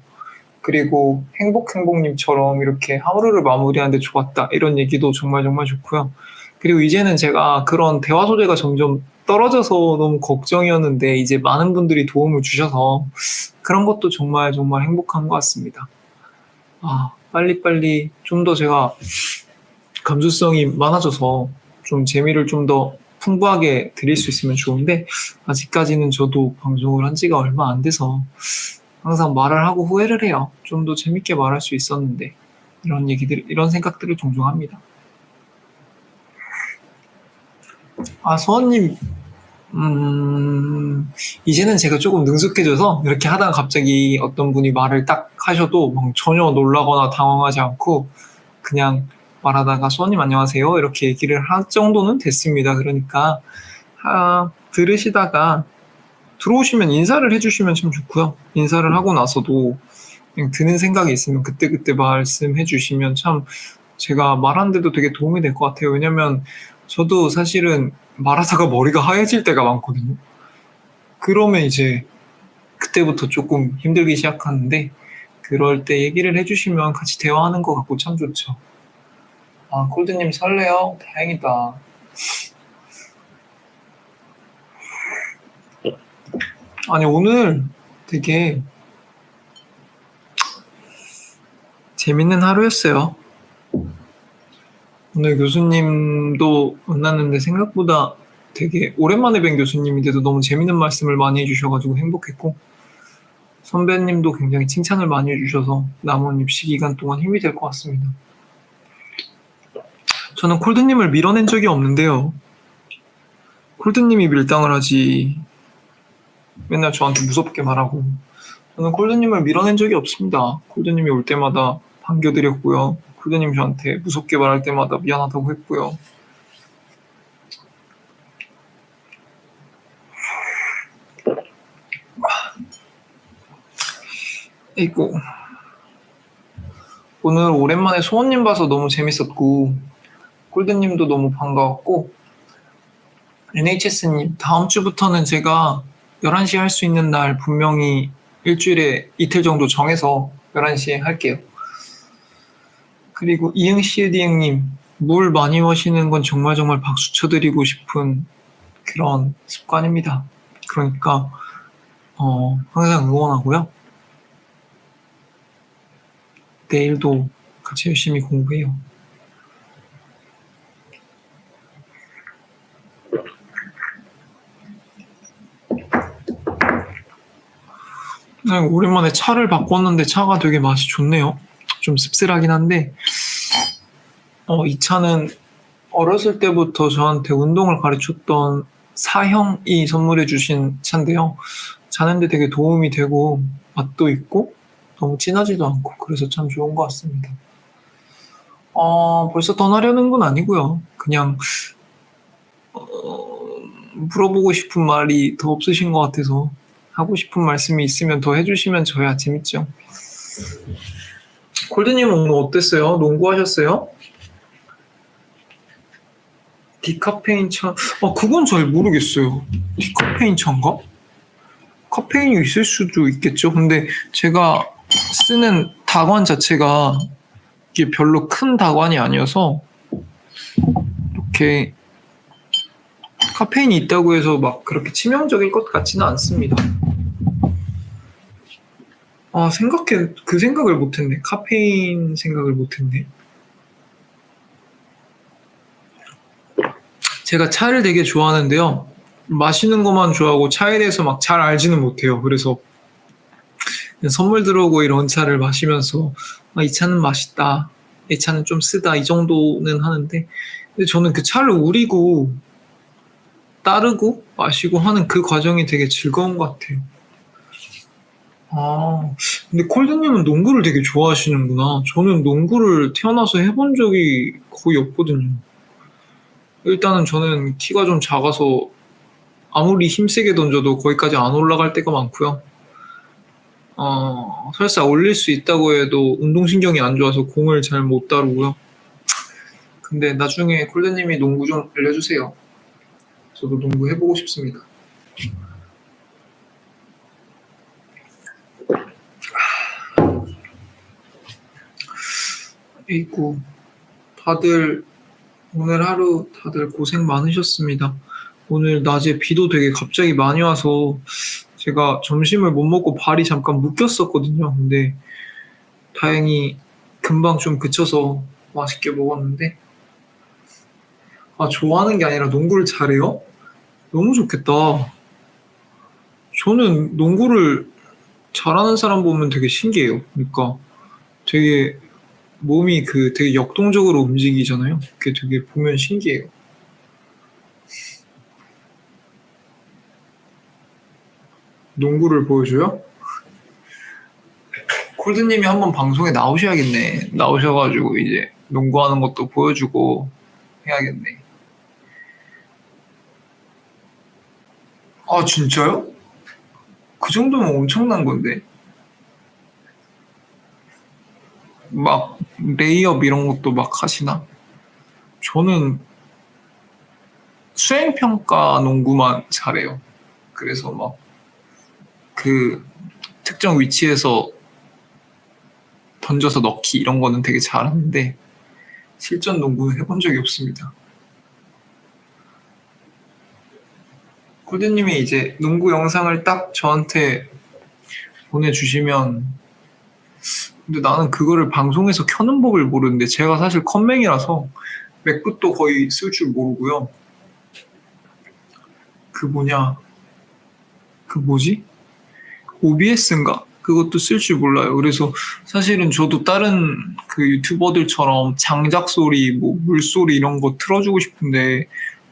그리고 행복님처럼 이렇게 하루를 마무리하는데 좋았다 이런 얘기도 정말 정말 좋고요. 그리고 이제는 제가 그런 대화 소재가 점점 떨어져서 너무 걱정이었는데 이제 많은 분들이 도움을 주셔서 그런 것도 정말 정말 행복한 것 같습니다. 빨리빨리 좀 더 제가 감수성이 많아져서 좀 재미를 좀 더 풍부하게 드릴 수 있으면 좋은데 아직까지는 저도 방송을 한 지가 얼마 안 돼서 항상 말을 하고 후회를 해요. 좀 더 재밌게 말할 수 있었는데 이런 생각들을 종종 합니다. 서원님, 이제는 제가 조금 능숙해져서 이렇게 하다가 갑자기 어떤 분이 말을 딱 하셔도 막 전혀 놀라거나 당황하지 않고 그냥 말하다가 서원님 안녕하세요 이렇게 얘기를 할 정도는 됐습니다. 그러니까 들으시다가 들어오시면 인사를 해주시면 참 좋고요. 인사를 하고 나서도 그냥 드는 생각이 있으면 그때그때 말씀해 주시면 참 제가 말하는데도 되게 도움이 될 것 같아요. 왜냐면 저도 사실은 말하다가 머리가 하얘질 때가 많거든요. 그러면 이제 그때부터 조금 힘들기 시작하는데 그럴 때 얘기를 해주시면 같이 대화하는 것 같고 참 좋죠. 콜드님 설레요? 다행이다. 아니 오늘 되게 재밌는 하루였어요. 오늘 교수님도 만났는데 생각보다 되게 오랜만에 뵌 교수님인데도 너무 재밌는 말씀을 많이 해주셔가지고 행복했고 선배님도 굉장히 칭찬을 많이 해주셔서 남은 입시 기간 동안 힘이 될 것 같습니다. 저는 콜드님을 밀어낸 적이 없는데요. 콜드님이 밀당을 하지 맨날 저한테 무섭게 말하고 저는 콜드님을 밀어낸 적이 없습니다. 콜드님이 올 때마다 반겨드렸고요. 콜드님 저한테 무섭게 말할 때마다 미안하다고 했고요. 이고 오늘 오랜만에 소원님 봐서 너무 재밌었고 콜드님도 너무 반가웠고 NHS님 다음 주부터는 제가 11시에 할 수 있는 날 분명히 일주일에 이틀 정도 정해서 11시에 할게요. 그리고 이응씨디응님 물 많이 마시는 건 정말 정말 박수 쳐드리고 싶은 그런 습관입니다. 그러니까 항상 응원하고요. 내일도 같이 열심히 공부해요. 오랜만에 차를 바꿨는데 차가 되게 맛이 좋네요. 좀 씁쓸하긴 한데 이 차는 어렸을 때부터 저한테 운동을 가르쳤던 사형이 선물해 주신 차인데요. 자는데 되게 도움이 되고 맛도 있고 너무 진하지도 않고 그래서 참 좋은 것 같습니다. 벌써 떠나려는 건 아니고요. 그냥 물어보고 싶은 말이 더 없으신 것 같아서 하고 싶은 말씀이 있으면 더 해주시면 저야 재밌죠. 콜드님은 오늘 어땠어요? 농구하셨어요? 디카페인 차, 그건 잘 모르겠어요. 디카페인 차인가? 카페인이 있을 수도 있겠죠. 근데 제가 쓰는 다관 자체가 이게 별로 큰 다관이 아니어서 이렇게 카페인이 있다고 해서 막 그렇게 치명적일 것 같지는 않습니다. 그 생각을 못했네. 카페인 생각을 못했네. 제가 차를 되게 좋아하는데요. 마시는 것만 좋아하고 차에 대해서 막 잘 알지는 못해요. 그래서 선물 들어오고 이런 차를 마시면서 이 차는 맛있다. 이 차는 좀 쓰다. 이 정도는 하는데 근데 저는 그 차를 우리고 따르고 마시고 하는 그 과정이 되게 즐거운 것 같아요. 근데 콜드님은 농구를 되게 좋아하시는구나. 저는 농구를 태어나서 해본 적이 거의 없거든요. 일단은 저는 키가 좀 작아서 아무리 힘세게 던져도 거기까지 안 올라갈 때가 많고요. 설사 올릴 수 있다고 해도 운동신경이 안 좋아서 공을 잘 못 다루고요. 근데 나중에 콜드님이 농구 좀 알려주세요. 저도 농구 해보고 싶습니다. 에이구, 다들 오늘 하루 다들 고생 많으셨습니다. 오늘 낮에 비도 되게 갑자기 많이 와서 제가 점심을 못 먹고 발이 잠깐 묶였었거든요. 근데 다행히 금방 좀 그쳐서 맛있게 먹었는데, 좋아하는 게 아니라 농구를 잘해요? 너무 좋겠다. 저는 농구를 잘하는 사람 보면 되게 신기해요. 그러니까 되게 몸이 되게 역동적으로 움직이잖아요. 그게 되게 보면 신기해요. 농구를 보여줘요? 콜드님이 한번 방송에 나오셔야겠네. 나오셔가지고 이제 농구하는 것도 보여주고 해야겠네. 아, 진짜요? 그 정도면 엄청난 건데. 막 레이업 이런 것도 막 하시나? 저는 수행평가 농구만 잘해요. 그래서 막 그 특정 위치에서 던져서 넣기 이런 거는 되게 잘하는데 실전 농구는 해본 적이 없습니다. 콜드님이 이제 농구 영상을 딱 저한테 보내주시면, 근데 나는 그거를 방송에서 켜는 법을 모르는데 제가 사실 컴맹이라서 맥북도 거의 쓸 줄 모르고요. 그 뭐냐, 그 뭐지? OBS인가? 그것도 쓸 줄 몰라요. 그래서 사실은 저도 다른 그 유튜버들처럼 장작 소리, 뭐 물소리 이런 거 틀어주고 싶은데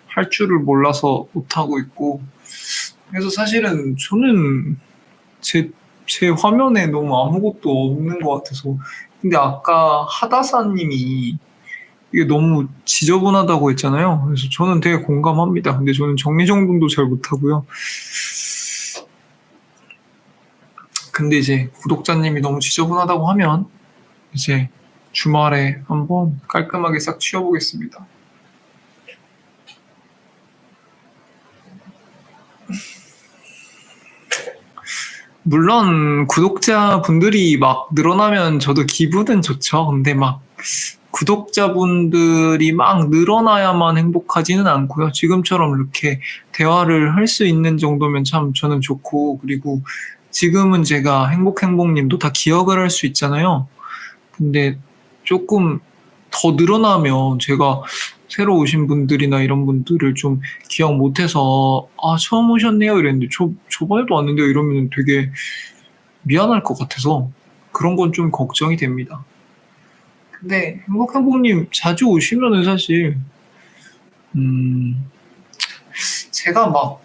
할 줄을 몰라서 못하고 있고, 그래서 사실은 저는 제 화면에 너무 아무것도 없는 것 같아서. 근데 아까 하다사님이 이게 너무 지저분하다고 했잖아요. 그래서 저는 되게 공감합니다. 근데 저는 정리정돈도 잘 못하고요. 근데 이제 구독자님이 너무 지저분하다고 하면 이제 주말에 한번 깔끔하게 싹 치워보겠습니다. 물론 구독자분들이 막 늘어나면 저도 기분은 좋죠. 근데 막 구독자분들이 막 늘어나야만 행복하지는 않고요. 지금처럼 이렇게 대화를 할 수 있는 정도면 참 저는 좋고, 그리고 지금은 제가 행복행복님도 다 기억을 할 수 있잖아요. 근데 조금 더 늘어나면 제가 새로 오신 분들이나 이런 분들을 좀 기억 못해서 처음 오셨네요 이랬는데 저번에도 왔는데요 이러면 되게 미안할 것 같아서 그런 건 좀 걱정이 됩니다. 근데 행복행복님 자주 오시면은 사실 제가 막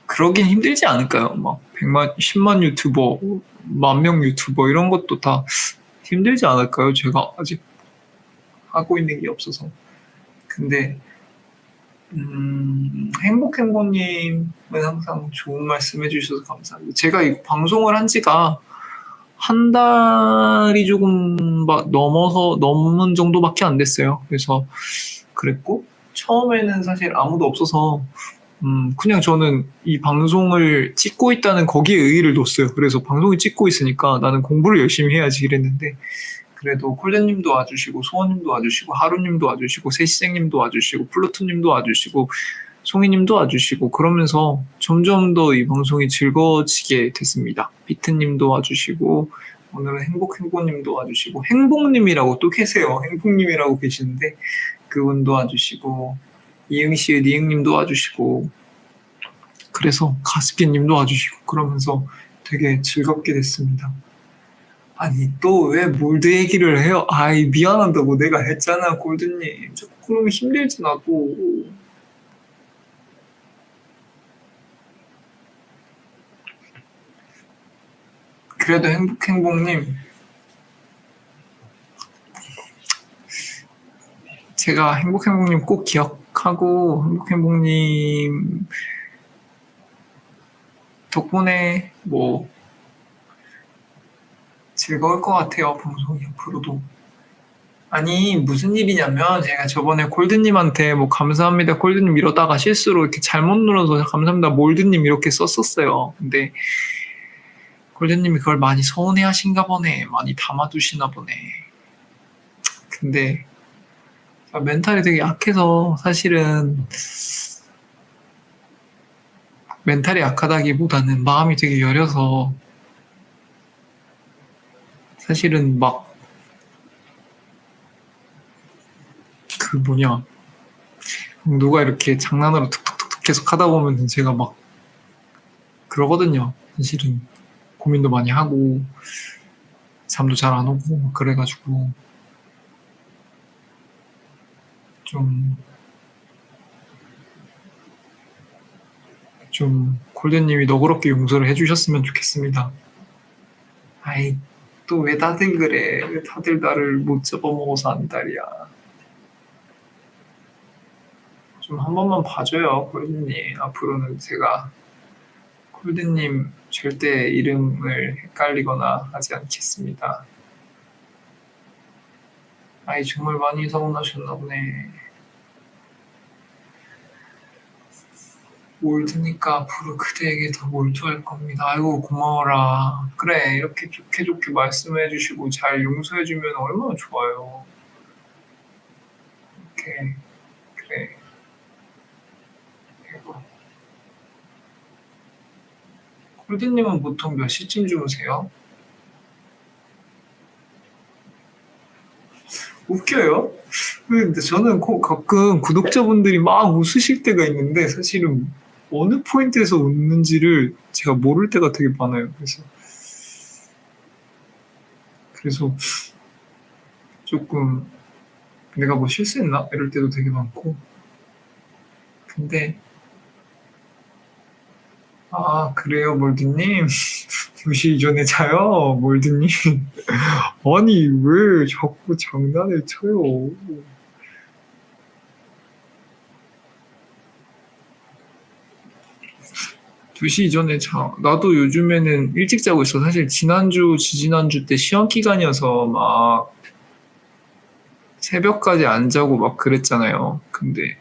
그러긴 힘들지 않을까요? 막 100만, 10만 유튜버, 10,000명 유튜버 이런 것도 다 힘들지 않을까요? 제가 아직 하고 있는 게 없어서. 근데 행복행복님은 항상 좋은 말씀 해주셔서 감사합니다. 제가 이 방송을 한 지가 한 달이 조금 넘은 정도밖에 안 됐어요. 그래서 그랬고, 처음에는 사실 아무도 없어서 그냥 저는 이 방송을 찍고 있다는 거기에 의의를 뒀어요. 그래서 방송을 찍고 있으니까 나는 공부를 열심히 해야지 이랬는데, 그래도 콜레님도 와주시고 소원님도 와주시고 하루님도 와주시고 세시생님도 와주시고 플루토님도 와주시고 송이님도 와주시고 그러면서 점점 더 이 방송이 즐거워지게 됐습니다. 비트님도 와주시고 오늘은 행복행복님도 와주시고 행복님이라고 또 계세요. 행복님이라고 계시는데 그분도 와주시고 이응씨 니응님도 와주시고 그래서 가스피님도 와주시고 그러면서 되게 즐겁게 됐습니다. 아니 또 왜 몰드 얘기를 해요? 아이 미안하다고 내가 했잖아 골드님. 자꾸 그러면 힘들지 나도. 그래도 행복님 제가 행복님 꼭 기억하고 행복님 덕분에 뭐 즐거울 것 같아요, 방송이 앞으로도. 아니, 무슨 일이냐면, 제가 저번에 콜드님한테 뭐, 감사합니다, 콜드님 이러다가 실수로 이렇게 잘못 눌러서 감사합니다, 몰드님 이렇게 썼었어요. 근데, 콜드님이 그걸 많이 서운해 하신가 보네. 많이 담아두시나 보네. 근데, 멘탈이 되게 약해서, 사실은, 멘탈이 약하다기보다는 마음이 되게 여려서, 사실은 막, 그 뭐냐, 누가 이렇게 장난으로 툭툭툭툭 계속 하다 보면 제가 막 그러거든요. 사실은 고민도 많이 하고 잠도 잘 안 오고 막 그래가지고 좀 골드님이 너그럽게 용서를 해주셨으면 좋겠습니다. 아이, 또 왜 다들 그래? 왜 다들 나를 못 잡아먹어서 안달이야? 좀 한 번만 봐줘요, 골드님. 앞으로는 제가 골드님 절대 이름을 헷갈리거나 하지 않겠습니다. 아이, 정말 많이 서운하셨나 보네. 몰드니까 앞으로 그대에게 더 몰두할 겁니다. 아이고, 고마워라. 그래, 이렇게 좋게 좋게 말씀해 주시고 잘 용서해 주면 얼마나 좋아요. 이렇게, 그래. 아이고. 콜드님은 보통 몇 시쯤 주무세요? 웃겨요? 근데 저는 가끔 구독자분들이 막 웃으실 때가 있는데 사실은 어느 포인트에서 웃는지를 제가 모를 때가 되게 많아요. 그래서 조금 내가 뭐 실수했나? 이럴 때도 되게 많고. 근데 아, 그래요, 몰드님? 2시 이전에 자요, 몰드님? 아니, 왜 자꾸 장난을 쳐요? 2시 이전에 자. 나도 요즘에는 일찍 자고 있어. 사실 지난주, 지지난주 때 시험 기간이어서 막 새벽까지 안 자고 막 그랬잖아요. 근데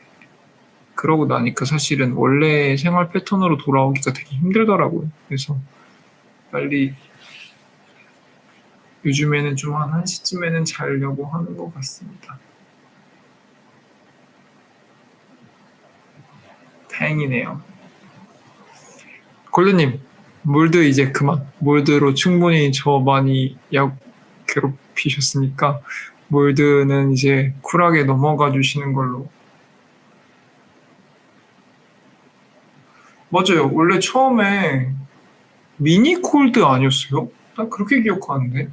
그러고 나니까 사실은 원래 생활 패턴으로 돌아오기가 되게 힘들더라고요. 그래서 빨리 요즘에는 좀 한 1시쯤에는 자려고 하는 것 같습니다. 다행이네요. 골드님, 몰드 이제 그만. 몰드로 충분히 저 많이 괴롭히셨으니까 몰드는 이제 쿨하게 넘어가 주시는 걸로. 맞아요. 원래 처음에 미니 콜드 아니었어요? 난 그렇게 기억하는데.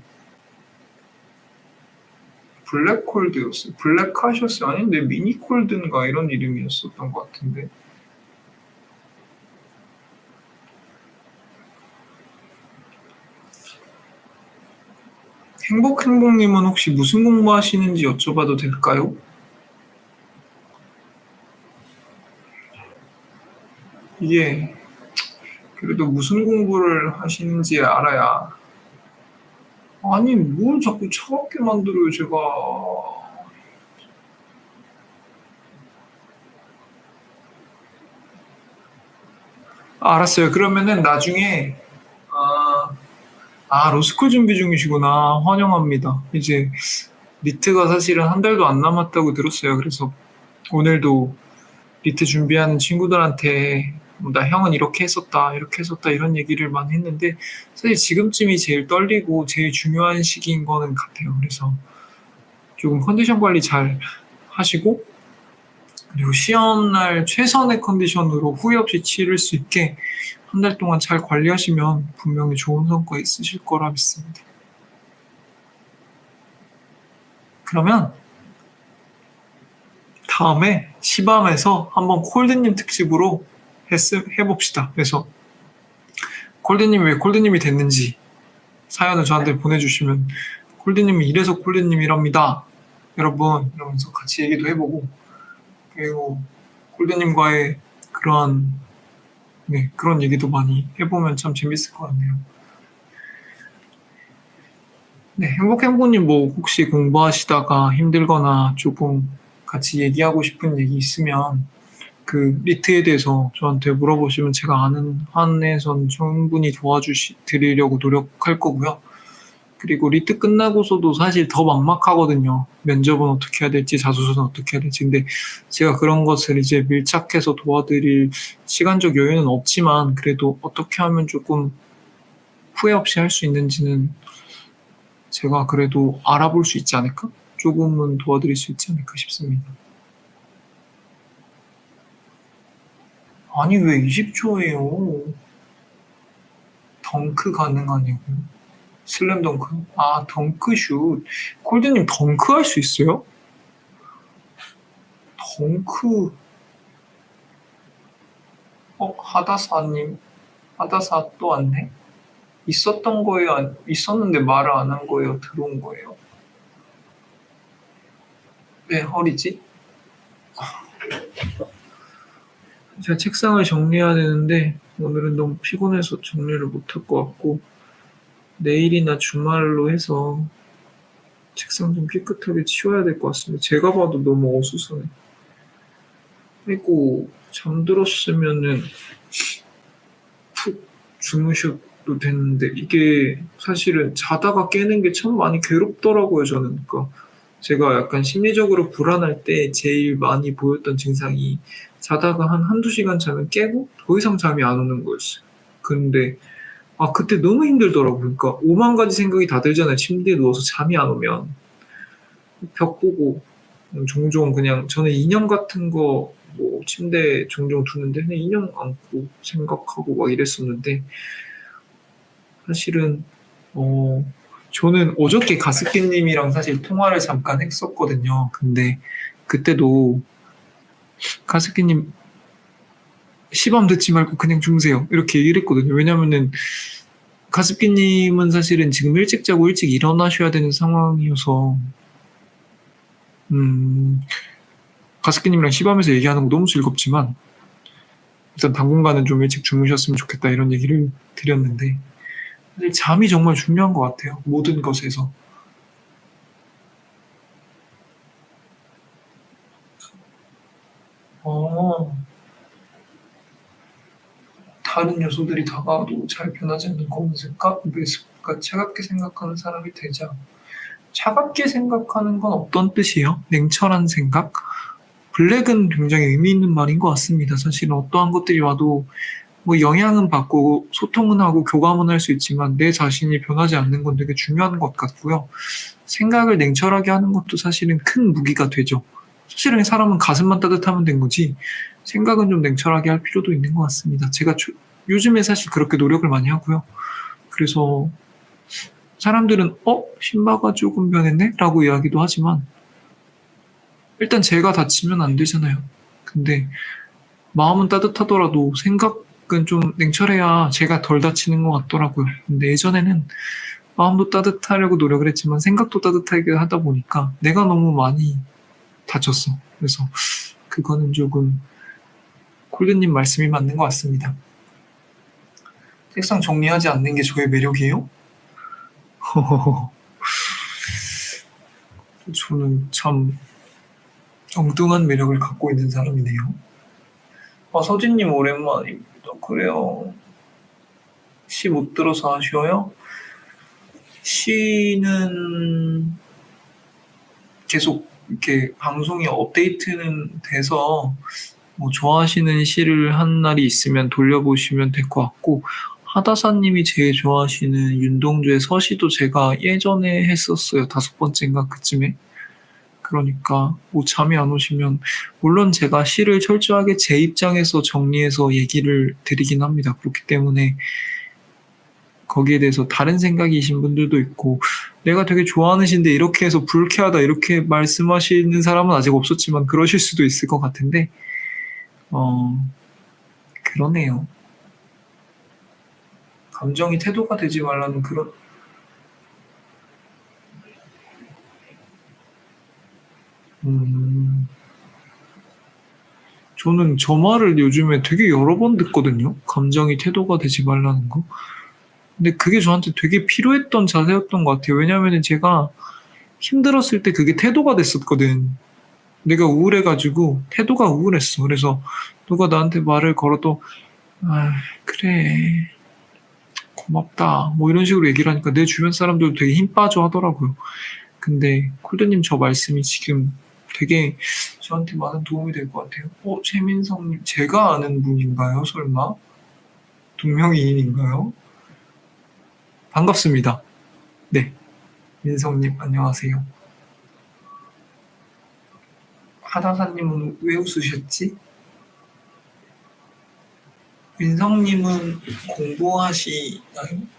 블랙 콜드였어요. 블랙 카셨어요. 아닌데 미니 콜드인가 이런 이름이었었던 것 같은데. 행복행복님은 혹시 무슨 공부하시는지 여쭤봐도 될까요? 이게 그래도 무슨 공부를 하시는지 알아야. 아니, 뭘 자꾸 차갑게 만들어요, 제가. 알았어요. 그러면은 나중에, 로스쿨 준비 중이시구나. 환영합니다. 이제 리트가 사실은 한 달도 안 남았다고 들었어요. 그래서 오늘도 리트 준비하는 친구들한테 나 형은 이렇게 했었다, 이렇게 했었다 이런 얘기를 많이 했는데 사실 지금쯤이 제일 떨리고 제일 중요한 시기인 거는 같아요. 그래서 조금 컨디션 관리 잘 하시고 그리고 시험날 최선의 컨디션으로 후회 없이 치를 수 있게 한 달 동안 잘 관리하시면 분명히 좋은 성과 있으실 거라 믿습니다. 그러면 다음에 시밤에서 한번 콜드님 특집으로 해봅시다. 그래서 콜드님이 왜 콜드님이 됐는지 사연을 저한테 보내주시면 콜드님이 이래서 콜드님이랍니다. 여러분 이러면서 같이 얘기도 해보고 그리고 콜드님과의 그런 네, 그런 얘기도 많이 해보면 참 재밌을 것 같네요. 네, 행복행복님 뭐 혹시 공부하시다가 힘들거나 조금 같이 얘기하고 싶은 얘기 있으면 그 리트에 대해서 저한테 물어보시면 제가 아는 한에선 충분히 드리려고 노력할 거고요. 그리고 리트 끝나고서도 사실 더 막막하거든요. 면접은 어떻게 해야 될지, 자소서는 어떻게 해야 될지. 근데 제가 그런 것을 이제 밀착해서 도와드릴 시간적 여유는 없지만 그래도 어떻게 하면 조금 후회 없이 할 수 있는지는 제가 그래도 알아볼 수 있지 않을까? 조금은 도와드릴 수 있지 않을까 싶습니다. 아니, 왜 20초예요? 덩크 가능하냐고. 슬램덩크? 아, 덩크슛. 콜드님 덩크 할 수 있어요? 덩크. 하다사님. 하다사 또 왔네? 있었던 거예요? 있었는데 말을 안 한 거예요? 들어온 거예요? 왜 허리지? 제가 책상을 정리해야 되는데 오늘은 너무 피곤해서 정리를 못할 것 같고 내일이나 주말로 해서 책상 좀 깨끗하게 치워야 될 것 같습니다. 제가 봐도 너무 어수선해. 그리고 잠들었으면은 푹 주무셔도 되는데 이게 사실은 자다가 깨는 게 참 많이 괴롭더라고요, 저는. 그러니까 제가 약간 심리적으로 불안할 때 제일 많이 보였던 증상이 자다가 한 한두 시간 자면 깨고 더 이상 잠이 안 오는 거였어요. 근데 그때 너무 힘들더라고요. 그러니까 오만 가지 생각이 다 들잖아요. 침대에 누워서 잠이 안 오면. 벽 보고 종종 그냥 저는 인형 같은 거 뭐 침대에 종종 두는데 그냥 인형 안고 생각하고 막 이랬었는데 사실은 어 저는 어저께 가습기님이랑 사실 통화를 잠깐 했었거든요. 근데 그때도 가습기님 시범 듣지 말고 그냥 주무세요. 이렇게 얘기를 했거든요. 왜냐면은 가습기님은 사실은 지금 일찍 자고 일찍 일어나셔야 되는 상황이어서 음, 가습기님이랑 시범에서 얘기하는 거 너무 즐겁지만 일단 당분간은 좀 일찍 주무셨으면 좋겠다 이런 얘기를 드렸는데 사실 잠이 정말 중요한 것 같아요. 모든 것에서. 어, 다른 요소들이 다가와도 잘 변하지 않는 검은색과 베스가 차갑게 생각하는 사람이 되자. 차갑게 생각하는 건 어떤 뜻이에요? 냉철한 생각? 블랙은 굉장히 의미 있는 말인 것 같습니다. 사실은 어떠한 것들이 와도 뭐 영향은 받고 소통은 하고 교감은 할 수 있지만 내 자신이 변하지 않는 건 되게 중요한 것 같고요. 생각을 냉철하게 하는 것도 사실은 큰 무기가 되죠. 사실은 사람은 가슴만 따뜻하면 된 거지 생각은 좀 냉철하게 할 필요도 있는 것 같습니다. 제가 요즘에 사실 그렇게 노력을 많이 하고요. 그래서 사람들은 신바가 조금 변했네? 라고 이야기도 하지만 일단 제가 다치면 안 되잖아요. 근데 마음은 따뜻하더라도 생각은 좀 냉철해야 제가 덜 다치는 것 같더라고요. 근데 예전에는 마음도 따뜻하려고 노력을 했지만 생각도 따뜻하게 하다 보니까 내가 너무 많이 다쳤어. 그래서 그거는 조금 콜드님 말씀이 맞는 것 같습니다. 책상 정리하지 않는 게 저의 매력이에요? 저는 참 엉뚱한 매력을 갖고 있는 사람이네요. 서진님 오랜만입니다. 그래요. 시 못 들어서 아쉬워요? 시는 계속 이렇게 방송이 업데이트는 돼서 뭐 좋아하시는 시를 한 날이 있으면 돌려보시면 될 것 같고 하다사님이 제일 좋아하시는 윤동주의 서시도 제가 예전에 했었어요. 5번째인가 그쯤에. 그러니까 뭐 잠이 안 오시면 물론 제가 시를 철저하게 제 입장에서 정리해서 얘기를 드리긴 합니다. 그렇기 때문에 거기에 대해서 다른 생각이신 분들도 있고 내가 되게 좋아하는 시인데 이렇게 해서 불쾌하다 이렇게 말씀하시는 사람은 아직 없었지만 그러실 수도 있을 것 같은데 어 그러네요. 감정이 태도가 되지 말라는 그런 음 저는 저 말을 요즘에 되게 여러 번 듣거든요. 감정이 태도가 되지 말라는 거. 근데 그게 저한테 되게 필요했던 자세였던 것 같아요. 왜냐면은 제가 힘들었을 때 그게 태도가 됐었거든. 내가 우울해가지고 태도가 우울했어. 그래서 누가 나한테 말을 걸어도 아, 그래. 고맙다. 뭐 이런 식으로 얘기를 하니까 내 주변 사람들도 되게 힘 빠져 하더라고요. 근데 콜드님 저 말씀이 지금 되게 저한테 많은 도움이 될 것 같아요. 최민성님, 제가 아는 분인가요? 설마? 동명이인인가요? 반갑습니다. 네, 민성님 안녕하세요. 하다사님은 왜 웃으셨지? 민성님은 공부하시나요?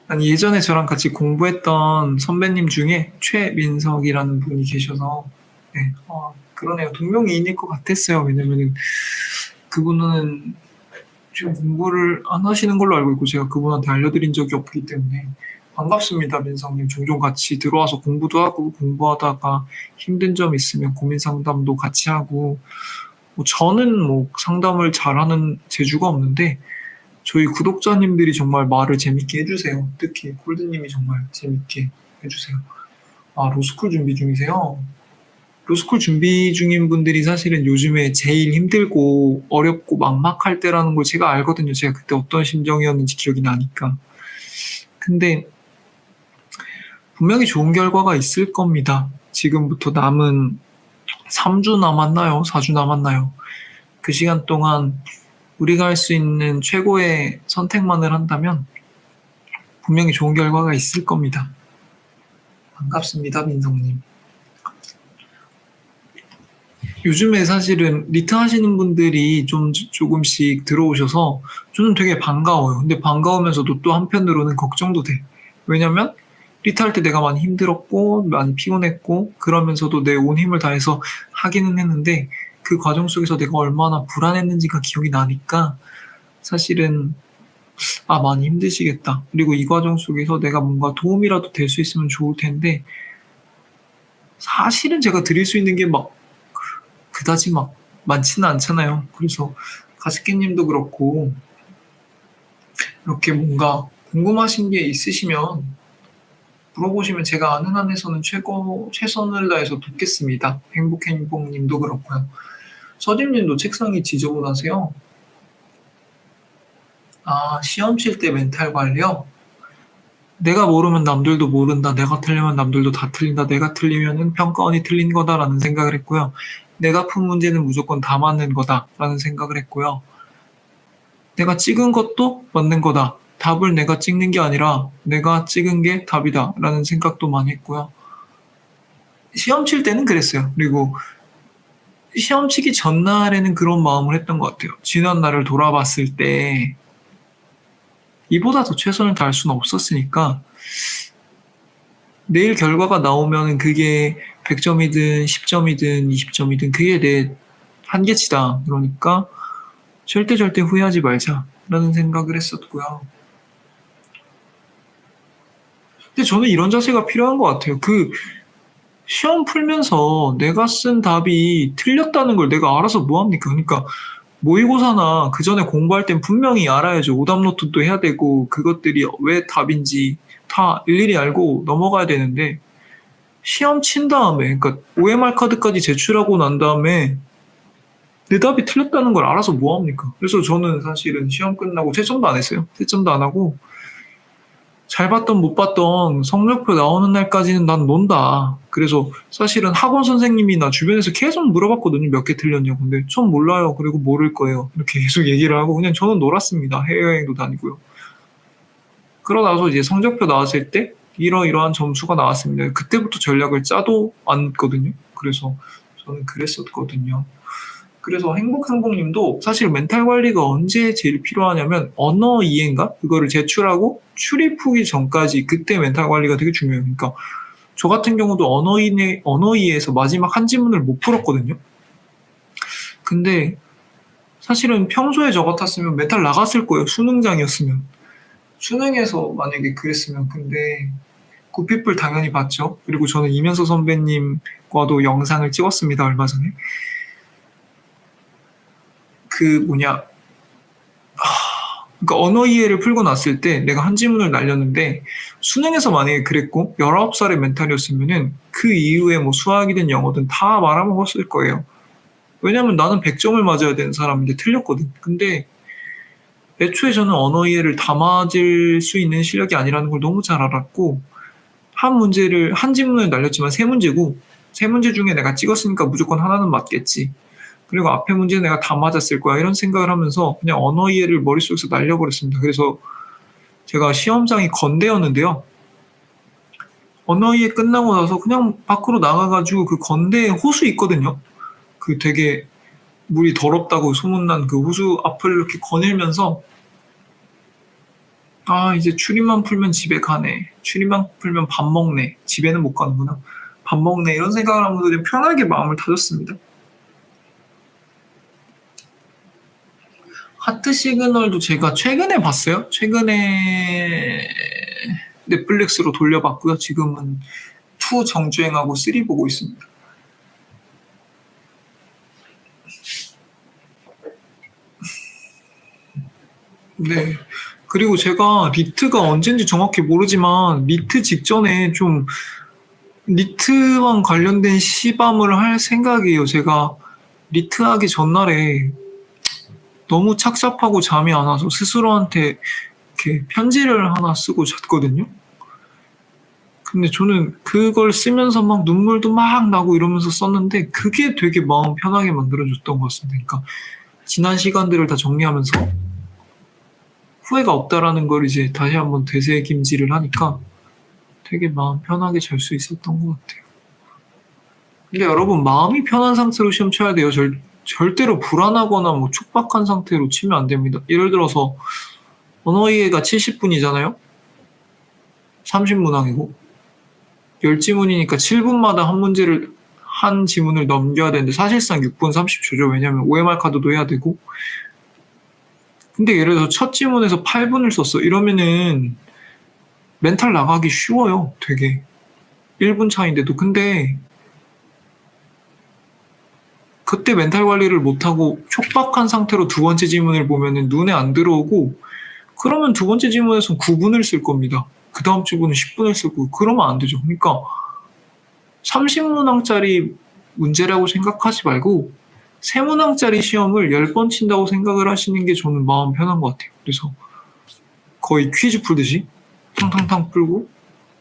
아니, 예전에 저랑 같이 공부했던 선배님 중에 최민석이라는 분이 계셔서, 네, 그러네요. 동명이인일 것 같았어요. 왜냐면은 그분은 지금 공부를 안 하시는 걸로 알고 있고, 제가 그분한테 알려드린 적이 없기 때문에, 반갑습니다, 민성님. 종종 같이 들어와서 공부도 하고, 공부하다가 힘든 점 있으면 고민 상담도 같이 하고, 저는 상담을 잘하는 재주가 없는데, 저희 구독자님들이 정말 말을 재밌게 해주세요. 특히 콜드님이 정말 재밌게 해주세요. 로스쿨 준비 중이세요? 로스쿨 준비 중인 분들이 사실은 요즘에 제일 힘들고 어렵고 막막할 때라는 걸 제가 알거든요. 제가 그때 어떤 심정이었는지 기억이 나니까. 근데 분명히 좋은 결과가 있을 겁니다. 지금부터 남은 3주 남았나요? 4주 남았나요? 그 시간 동안 우리가 할 수 있는 최고의 선택만을 한다면 분명히 좋은 결과가 있을 겁니다. 반갑습니다, 민성님. 요즘에 사실은 리트 하시는 분들이 조금씩 들어오셔서 저는 되게 반가워요. 근데 반가우면서도 또 한편으로는 걱정도 돼. 왜냐면 리트 할 때 내가 많이 힘들었고 많이 피곤했고 그러면서도 내 온 힘을 다해서 하기는 했는데 그 과정 속에서 내가 얼마나 불안했는지가 기억이 나니까 사실은 많이 힘드시겠다. 그리고 이 과정 속에서 내가 뭔가 도움이라도 될 수 있으면 좋을 텐데 사실은 제가 드릴 수 있는 게 그다지 많지는 않잖아요. 그래서 가스키님도 그렇고 이렇게 뭔가 궁금하신 게 있으시면 물어보시면 제가 아는 한에서는 최선을 다해서 돕겠습니다. 행복님도 그렇고요. 서진님도 책상이 지저분하세요? 시험 칠 때 멘탈 관리요? 내가 모르면 남들도 모른다. 내가 틀리면 남들도 다 틀린다. 내가 틀리면 평가원이 틀린 거다라는 생각을 했고요. 내가 푼 문제는 무조건 다 맞는 거다라는 생각을 했고요. 내가 찍은 것도 맞는 거다. 답을 내가 찍는 게 아니라 내가 찍은 게 답이다라는 생각도 많이 했고요. 시험 칠 때는 그랬어요. 그리고 시험 치기 전날에는 그런 마음을 했던 것 같아요. 지난 날을 돌아봤을 때 이보다 더 최선을 다할 수는 없었으니까 내일 결과가 나오면 그게 100점이든 10점이든 20점이든 그게 내 한계치다. 그러니까 절대 후회하지 말자라는 생각을 했었고요. 근데 저는 이런 자세가 필요한 것 같아요. 시험 풀면서 내가 쓴 답이 틀렸다는 걸 내가 알아서 뭐합니까? 그러니까 모의고사나 그 전에 공부할 땐 분명히 알아야죠. 오답 노트도 해야 되고 그것들이 왜 답인지 다 일일이 알고 넘어가야 되는데 시험 친 다음에 그러니까 OMR 카드까지 제출하고 난 다음에 내 답이 틀렸다는 걸 알아서 뭐합니까? 그래서 저는 사실은 시험 끝나고 채점도 안 했어요. 채점도 안 하고 잘 봤던 못 봤던 성적표 나오는 날까지는 난 논다. 그래서 사실은 학원 선생님이나 주변에서 계속 물어봤거든요. 몇 개 틀렸냐고. 근데 전 몰라요. 그리고 모를 거예요. 이렇게 계속 얘기를 하고 그냥 저는 놀았습니다. 해외여행도 다니고요. 그러고 나서 이제 성적표 나왔을 때 이러이러한 점수가 나왔습니다. 그때부터 전략을 짜도 않거든요. 그래서 저는 그랬었거든요. 그래서 행복님도 사실 멘탈 관리가 언제 제일 필요하냐면 언어 이해인가? 그거를 제출하고 출입 후기 전까지 그때 멘탈 관리가 되게 중요해요. 그러니까 저 같은 경우도 언어 이해에서 마지막 한 지문을 못 풀었거든요. 근데 사실은 평소에 저 같았으면 멘탈 나갔을 거예요. 수능장이었으면. 수능에서 만약에 그랬으면. 근데 구피플 당연히 봤죠. 그리고 저는 이면서 선배님과도 영상을 찍었습니다. 얼마 전에. 그 뭐냐, 그러니까 언어 이해를 풀고 났을 때 내가 한 지문을 날렸는데 수능에서 만약에 그랬고 19살의 멘탈이었으면은 그 이후에 뭐 수학이든 영어든 다 말아먹었을 거예요. 왜냐면 나는 100점을 맞아야 되는 사람인데 틀렸거든. 근데 애초에 저는 언어 이해를 다 맞을 수 있는 실력이 아니라는 걸 너무 잘 알았고, 한 지문을 날렸지만 세 문제고, 세 문제 중에 내가 찍었으니까 무조건 하나는 맞겠지. 그리고 앞에 문제는 내가 다 맞았을 거야. 이런 생각을 하면서 그냥 언어 이해를 머릿속에서 날려버렸습니다. 그래서 제가 시험장이 건대였는데요. 언어 이해 끝나고 나서 그냥 밖으로 나가가지고 그 건대 호수 있거든요. 그 되게 물이 더럽다고 소문난 그 호수 앞을 이렇게 거닐면서 아, 이제 추리만 풀면 집에 가네. 추리만 풀면 밥 먹네. 집에는 못 가는구나. 밥 먹네. 이런 생각을 하면서 좀 편하게 마음을 다졌습니다. 하트 시그널도 제가 최근에 봤어요. 최근에 넷플릭스로 돌려봤고요. 지금은 2 정주행하고 3 보고 있습니다. 네. 그리고 제가 리트가 언젠지 정확히 모르지만 리트 직전에 좀 리트랑 관련된 시밤을 할 생각이에요. 제가 리트 하기 전날에 너무 착잡하고 잠이 안 와서 스스로한테 이렇게 편지를 하나 쓰고 잤거든요. 근데 저는 그걸 쓰면서 막 눈물도 막 나고 이러면서 썼는데 그게 되게 마음 편하게 만들어줬던 것 같습니다. 그러니까 지난 시간들을 다 정리하면서 후회가 없다라는 걸 이제 다시 한번 되새김질을 하니까 되게 마음 편하게 잘 수 있었던 것 같아요. 근데 여러분 마음이 편한 상태로 시험 쳐야 돼요. 절대로 불안하거나 뭐 촉박한 상태로 치면 안 됩니다. 예를 들어서 언어 이해가 70분이잖아요. 30문항이고 10지문이니까 7분마다 한 지문을 넘겨야 되는데 사실상 6분 30초죠. 왜냐하면 OMR 카드도 해야 되고. 근데 예를 들어서 첫 지문에서 8분을 썼어. 이러면은 멘탈 나가기 쉬워요. 되게. 1분 차인데도. 근데 그때 멘탈 관리를 못하고 촉박한 상태로 두 번째 지문을 보면은 눈에 안 들어오고 그러면 두 번째 지문에서 9분을 쓸 겁니다. 그 다음 지문은 10분을 쓰고 그러면 안 되죠. 그러니까 30문항짜리 문제라고 생각하지 말고 3문항짜리 시험을 10번 친다고 생각을 하시는 게 저는 마음 편한 것 같아요. 그래서 거의 퀴즈 풀듯이 탕탕탕 풀고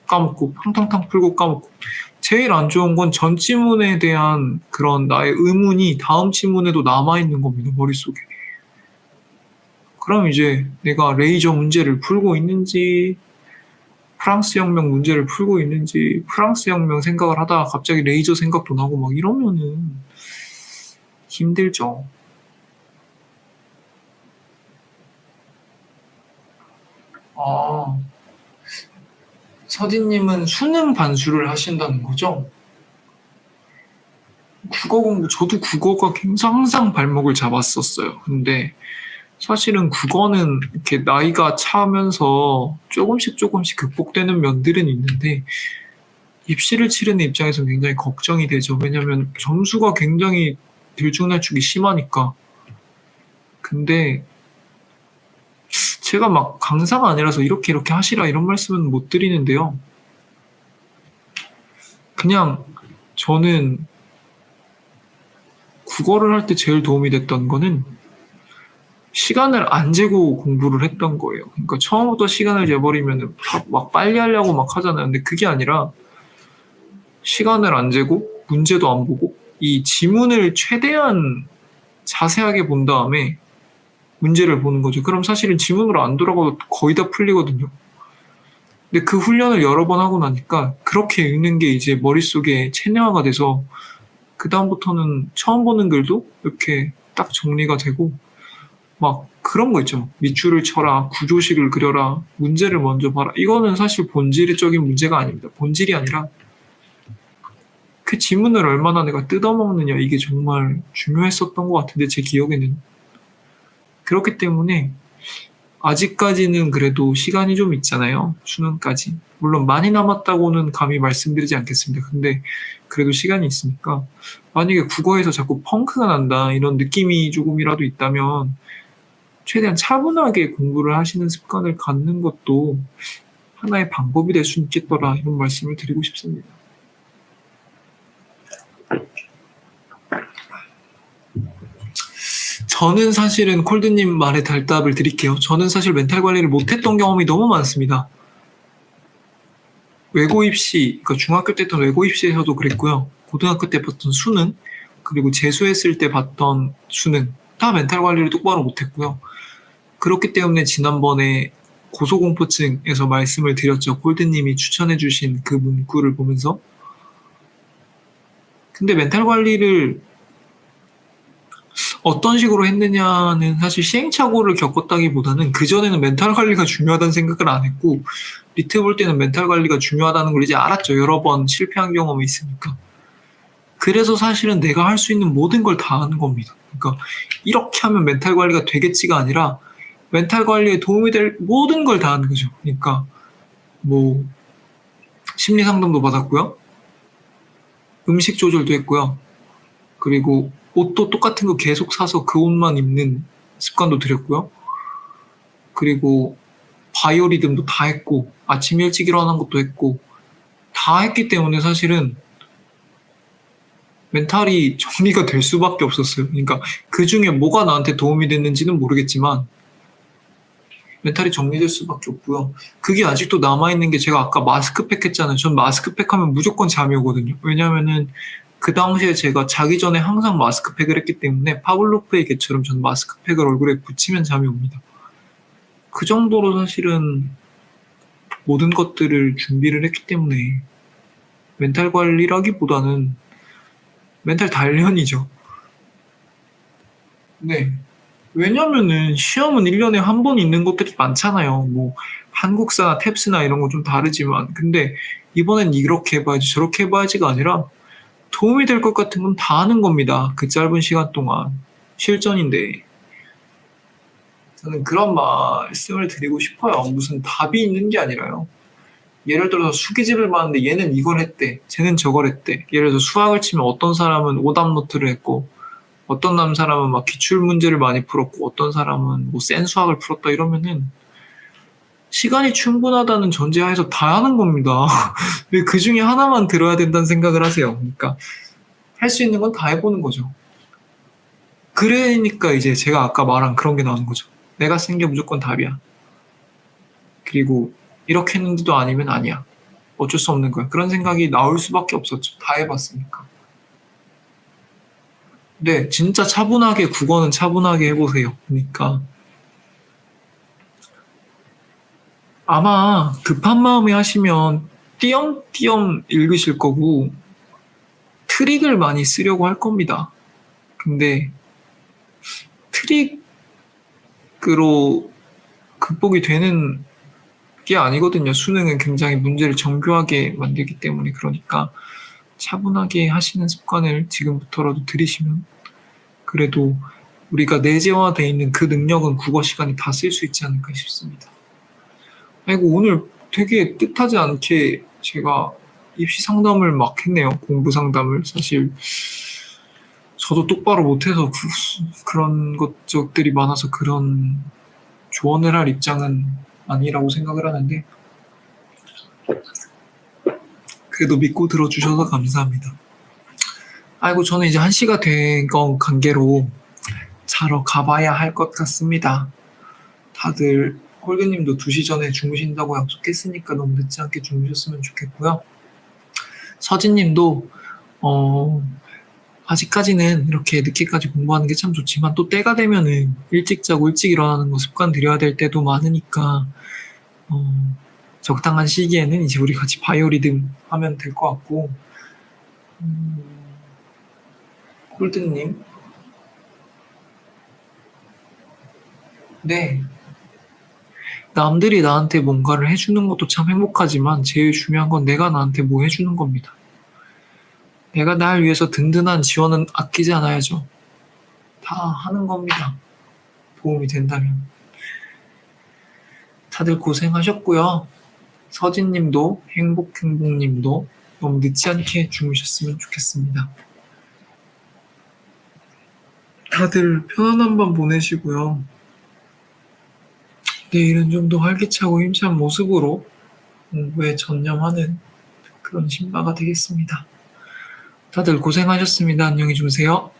까먹고 탕탕탕 풀고 까먹고 제일 안 좋은 건 전 지문에 대한 그런 나의 의문이 다음 지문에도 남아있는 겁니다. 머릿속에. 그럼 이제 내가 레이저 문제를 풀고 있는지 프랑스 혁명 문제를 풀고 있는지 프랑스 혁명 생각을 하다가 갑자기 레이저 생각도 나고 막 이러면은 힘들죠. 아, 서진님은 수능 반수를 하신다는 거죠? 국어 공부, 저도 국어가 항상 발목을 잡았었어요. 근데 사실은 국어는 이렇게 나이가 차면서 조금씩 극복되는 면들은 있는데 입시를 치르는 입장에서 굉장히 걱정이 되죠. 왜냐하면 점수가 굉장히 들쭉날쭉이 심하니까. 근데 제가 막 강사가 아니라서 이렇게 하시라 이런 말씀은 못 드리는데요. 그냥 저는 국어를 할 때 제일 도움이 됐던 거는 시간을 안 재고 공부를 했던 거예요. 그러니까 처음부터 시간을 재버리면 막 빨리 하려고 막 하잖아요. 근데 그게 아니라 시간을 안 재고 문제도 안 보고 이 지문을 최대한 자세하게 본 다음에 문제를 보는 거죠. 그럼 사실은 지문으로 안 돌아가도 거의 다 풀리거든요. 근데 그 훈련을 여러 번 하고 나니까 그렇게 읽는 게 이제 머릿속에 체내화가 돼서 그다음부터는 처음 보는 글도 이렇게 딱 정리가 되고 막 그런 거 있죠. 밑줄을 쳐라, 구조식을 그려라, 문제를 먼저 봐라. 이거는 사실 본질적인 문제가 아닙니다. 본질이 아니라 그 지문을 얼마나 내가 뜯어먹느냐 이게 정말 중요했었던 것 같은데 제 기억에는. 그렇기 때문에 아직까지는 그래도 시간이 좀 있잖아요. 수능까지. 물론 많이 남았다고는 감히 말씀드리지 않겠습니다. 근데 그래도 시간이 있으니까 만약에 국어에서 자꾸 펑크가 난다 이런 느낌이 조금이라도 있다면 최대한 차분하게 공부를 하시는 습관을 갖는 것도 하나의 방법이 될 수 있겠더라 이런 말씀을 드리고 싶습니다. 저는 사실은 콜드님 말에 답을 드릴게요. 저는 사실 멘탈 관리를 못했던 경험이 너무 많습니다. 외고 입시, 그러니까 중학교 때 했던 외고 입시에서도 그랬고요. 고등학교 때 봤던 수능, 그리고 재수했을 때 봤던 수능, 다 멘탈 관리를 똑바로 못했고요. 그렇기 때문에 지난번에 고소공포증에서 말씀을 드렸죠. 콜드님이 추천해주신 그 문구를 보면서. 근데 멘탈 관리를 어떤 식으로 했느냐는 사실 시행착오를 겪었다기보다는 그전에는 멘탈 관리가 중요하다는 생각을 안 했고 리트 볼 때는 멘탈 관리가 중요하다는 걸 이제 알았죠. 여러 번 실패한 경험이 있으니까. 그래서 사실은 내가 할 수 있는 모든 걸 다 하는 겁니다. 그러니까 이렇게 하면 멘탈 관리가 되겠지가 아니라 멘탈 관리에 도움이 될 모든 걸 다 하는 거죠. 그러니까 뭐 심리 상담도 받았고요. 음식 조절도 했고요. 그리고 옷도 똑같은 거 계속 사서 그 옷만 입는 습관도 들였고요. 그리고 바이오리듬도 다 했고 아침 일찍 일어나는 것도 했고 다 했기 때문에 사실은 멘탈이 정리가 될 수밖에 없었어요. 그러니까 그 중에 뭐가 나한테 도움이 됐는지는 모르겠지만 멘탈이 정리될 수밖에 없고요. 그게 아직도 남아있는 게 제가 아까 마스크팩 했잖아요. 전 마스크팩 하면 무조건 잠이 오거든요. 왜냐면은 그 당시에 제가 자기 전에 항상 마스크팩을 했기 때문에 파블로프의 개처럼 전 마스크팩을 얼굴에 붙이면 잠이 옵니다. 그 정도로 사실은 모든 것들을 준비를 했기 때문에 멘탈 관리라기보다는 멘탈 단련이죠. 네. 왜냐면은 시험은 1년에 한 번 있는 것들이 많잖아요. 뭐 한국사나 탭스나 이런 건 좀 다르지만 근데 이번엔 이렇게 해봐야지 저렇게 해봐야지가 아니라 도움이 될 것 같은 건 다 하는 겁니다. 그 짧은 시간 동안. 실전인데. 저는 그런 말씀을 드리고 싶어요. 무슨 답이 있는 게 아니라요. 예를 들어서 수기집을 봤는데 얘는 이걸 했대. 쟤는 저걸 했대. 예를 들어서 수학을 치면 어떤 사람은 오답 노트를 했고 어떤 사람은 막 기출 문제를 많이 풀었고 어떤 사람은 뭐 센 수학을 풀었다 이러면은 시간이 충분하다는 전제하에서 다 하는 겁니다. 왜 그 중에 하나만 들어야 된다는 생각을 하세요. 그러니까 할 수 있는 건 다 해보는 거죠. 그러니까 이제 제가 아까 말한 그런 게 나오는 거죠. 내가 쓴 게 무조건 답이야. 그리고 이렇게 했는데도 아니면 아니야. 어쩔 수 없는 거야. 그런 생각이 나올 수밖에 없었죠. 다 해봤으니까. 네, 진짜 차분하게 국어는 차분하게 해보세요. 그러니까 아마 급한 마음에 하시면 띄엄띄엄 읽으실 거고 트릭을 많이 쓰려고 할 겁니다. 근데 트릭으로 극복이 되는 게 아니거든요. 수능은 굉장히 문제를 정교하게 만들기 때문에 그러니까 차분하게 하시는 습관을 지금부터라도 들이시면 그래도 우리가 내재화되어 있는 그 능력은 국어 시간이 다 쓸 수 있지 않을까 싶습니다. 아이고 오늘 되게 뜻하지 않게 제가 입시 상담을 막 했네요. 공부 상담을 사실 저도 똑바로 못해서 그런 것들이 많아서 그런 조언을 할 입장은 아니라고 생각을 하는데 그래도 믿고 들어주셔서 감사합니다. 아이고 저는 이제 1시가 된 건 관계로 자러 가봐야 할 것 같습니다. 다들 홀드님도 2시 전에 주무신다고 약속했으니까 너무 늦지 않게 주무셨으면 좋겠고요. 서진님도 아직까지는 이렇게 늦게까지 공부하는 게 참 좋지만 또 때가 되면은 일찍 자고 일찍 일어나는 거 습관 들여야 될 때도 많으니까 적당한 시기에는 이제 우리 같이 바이오리듬 하면 될 것 같고 홀드님 네 남들이 나한테 뭔가를 해주는 것도 참 행복하지만 제일 중요한 건 내가 나한테 뭐 해주는 겁니다. 내가 날 위해서 든든한 지원은 아끼지 않아야죠. 다 하는 겁니다. 도움이 된다면. 다들 고생하셨고요. 서진님도 행복행복님도 너무 늦지 않게 주무셨으면 좋겠습니다. 다들 편안한 밤 보내시고요. 내일은 좀 더 활기차고 힘찬 모습으로 공부에 전념하는 그런 신바가 되겠습니다. 다들 고생하셨습니다. 안녕히 주무세요.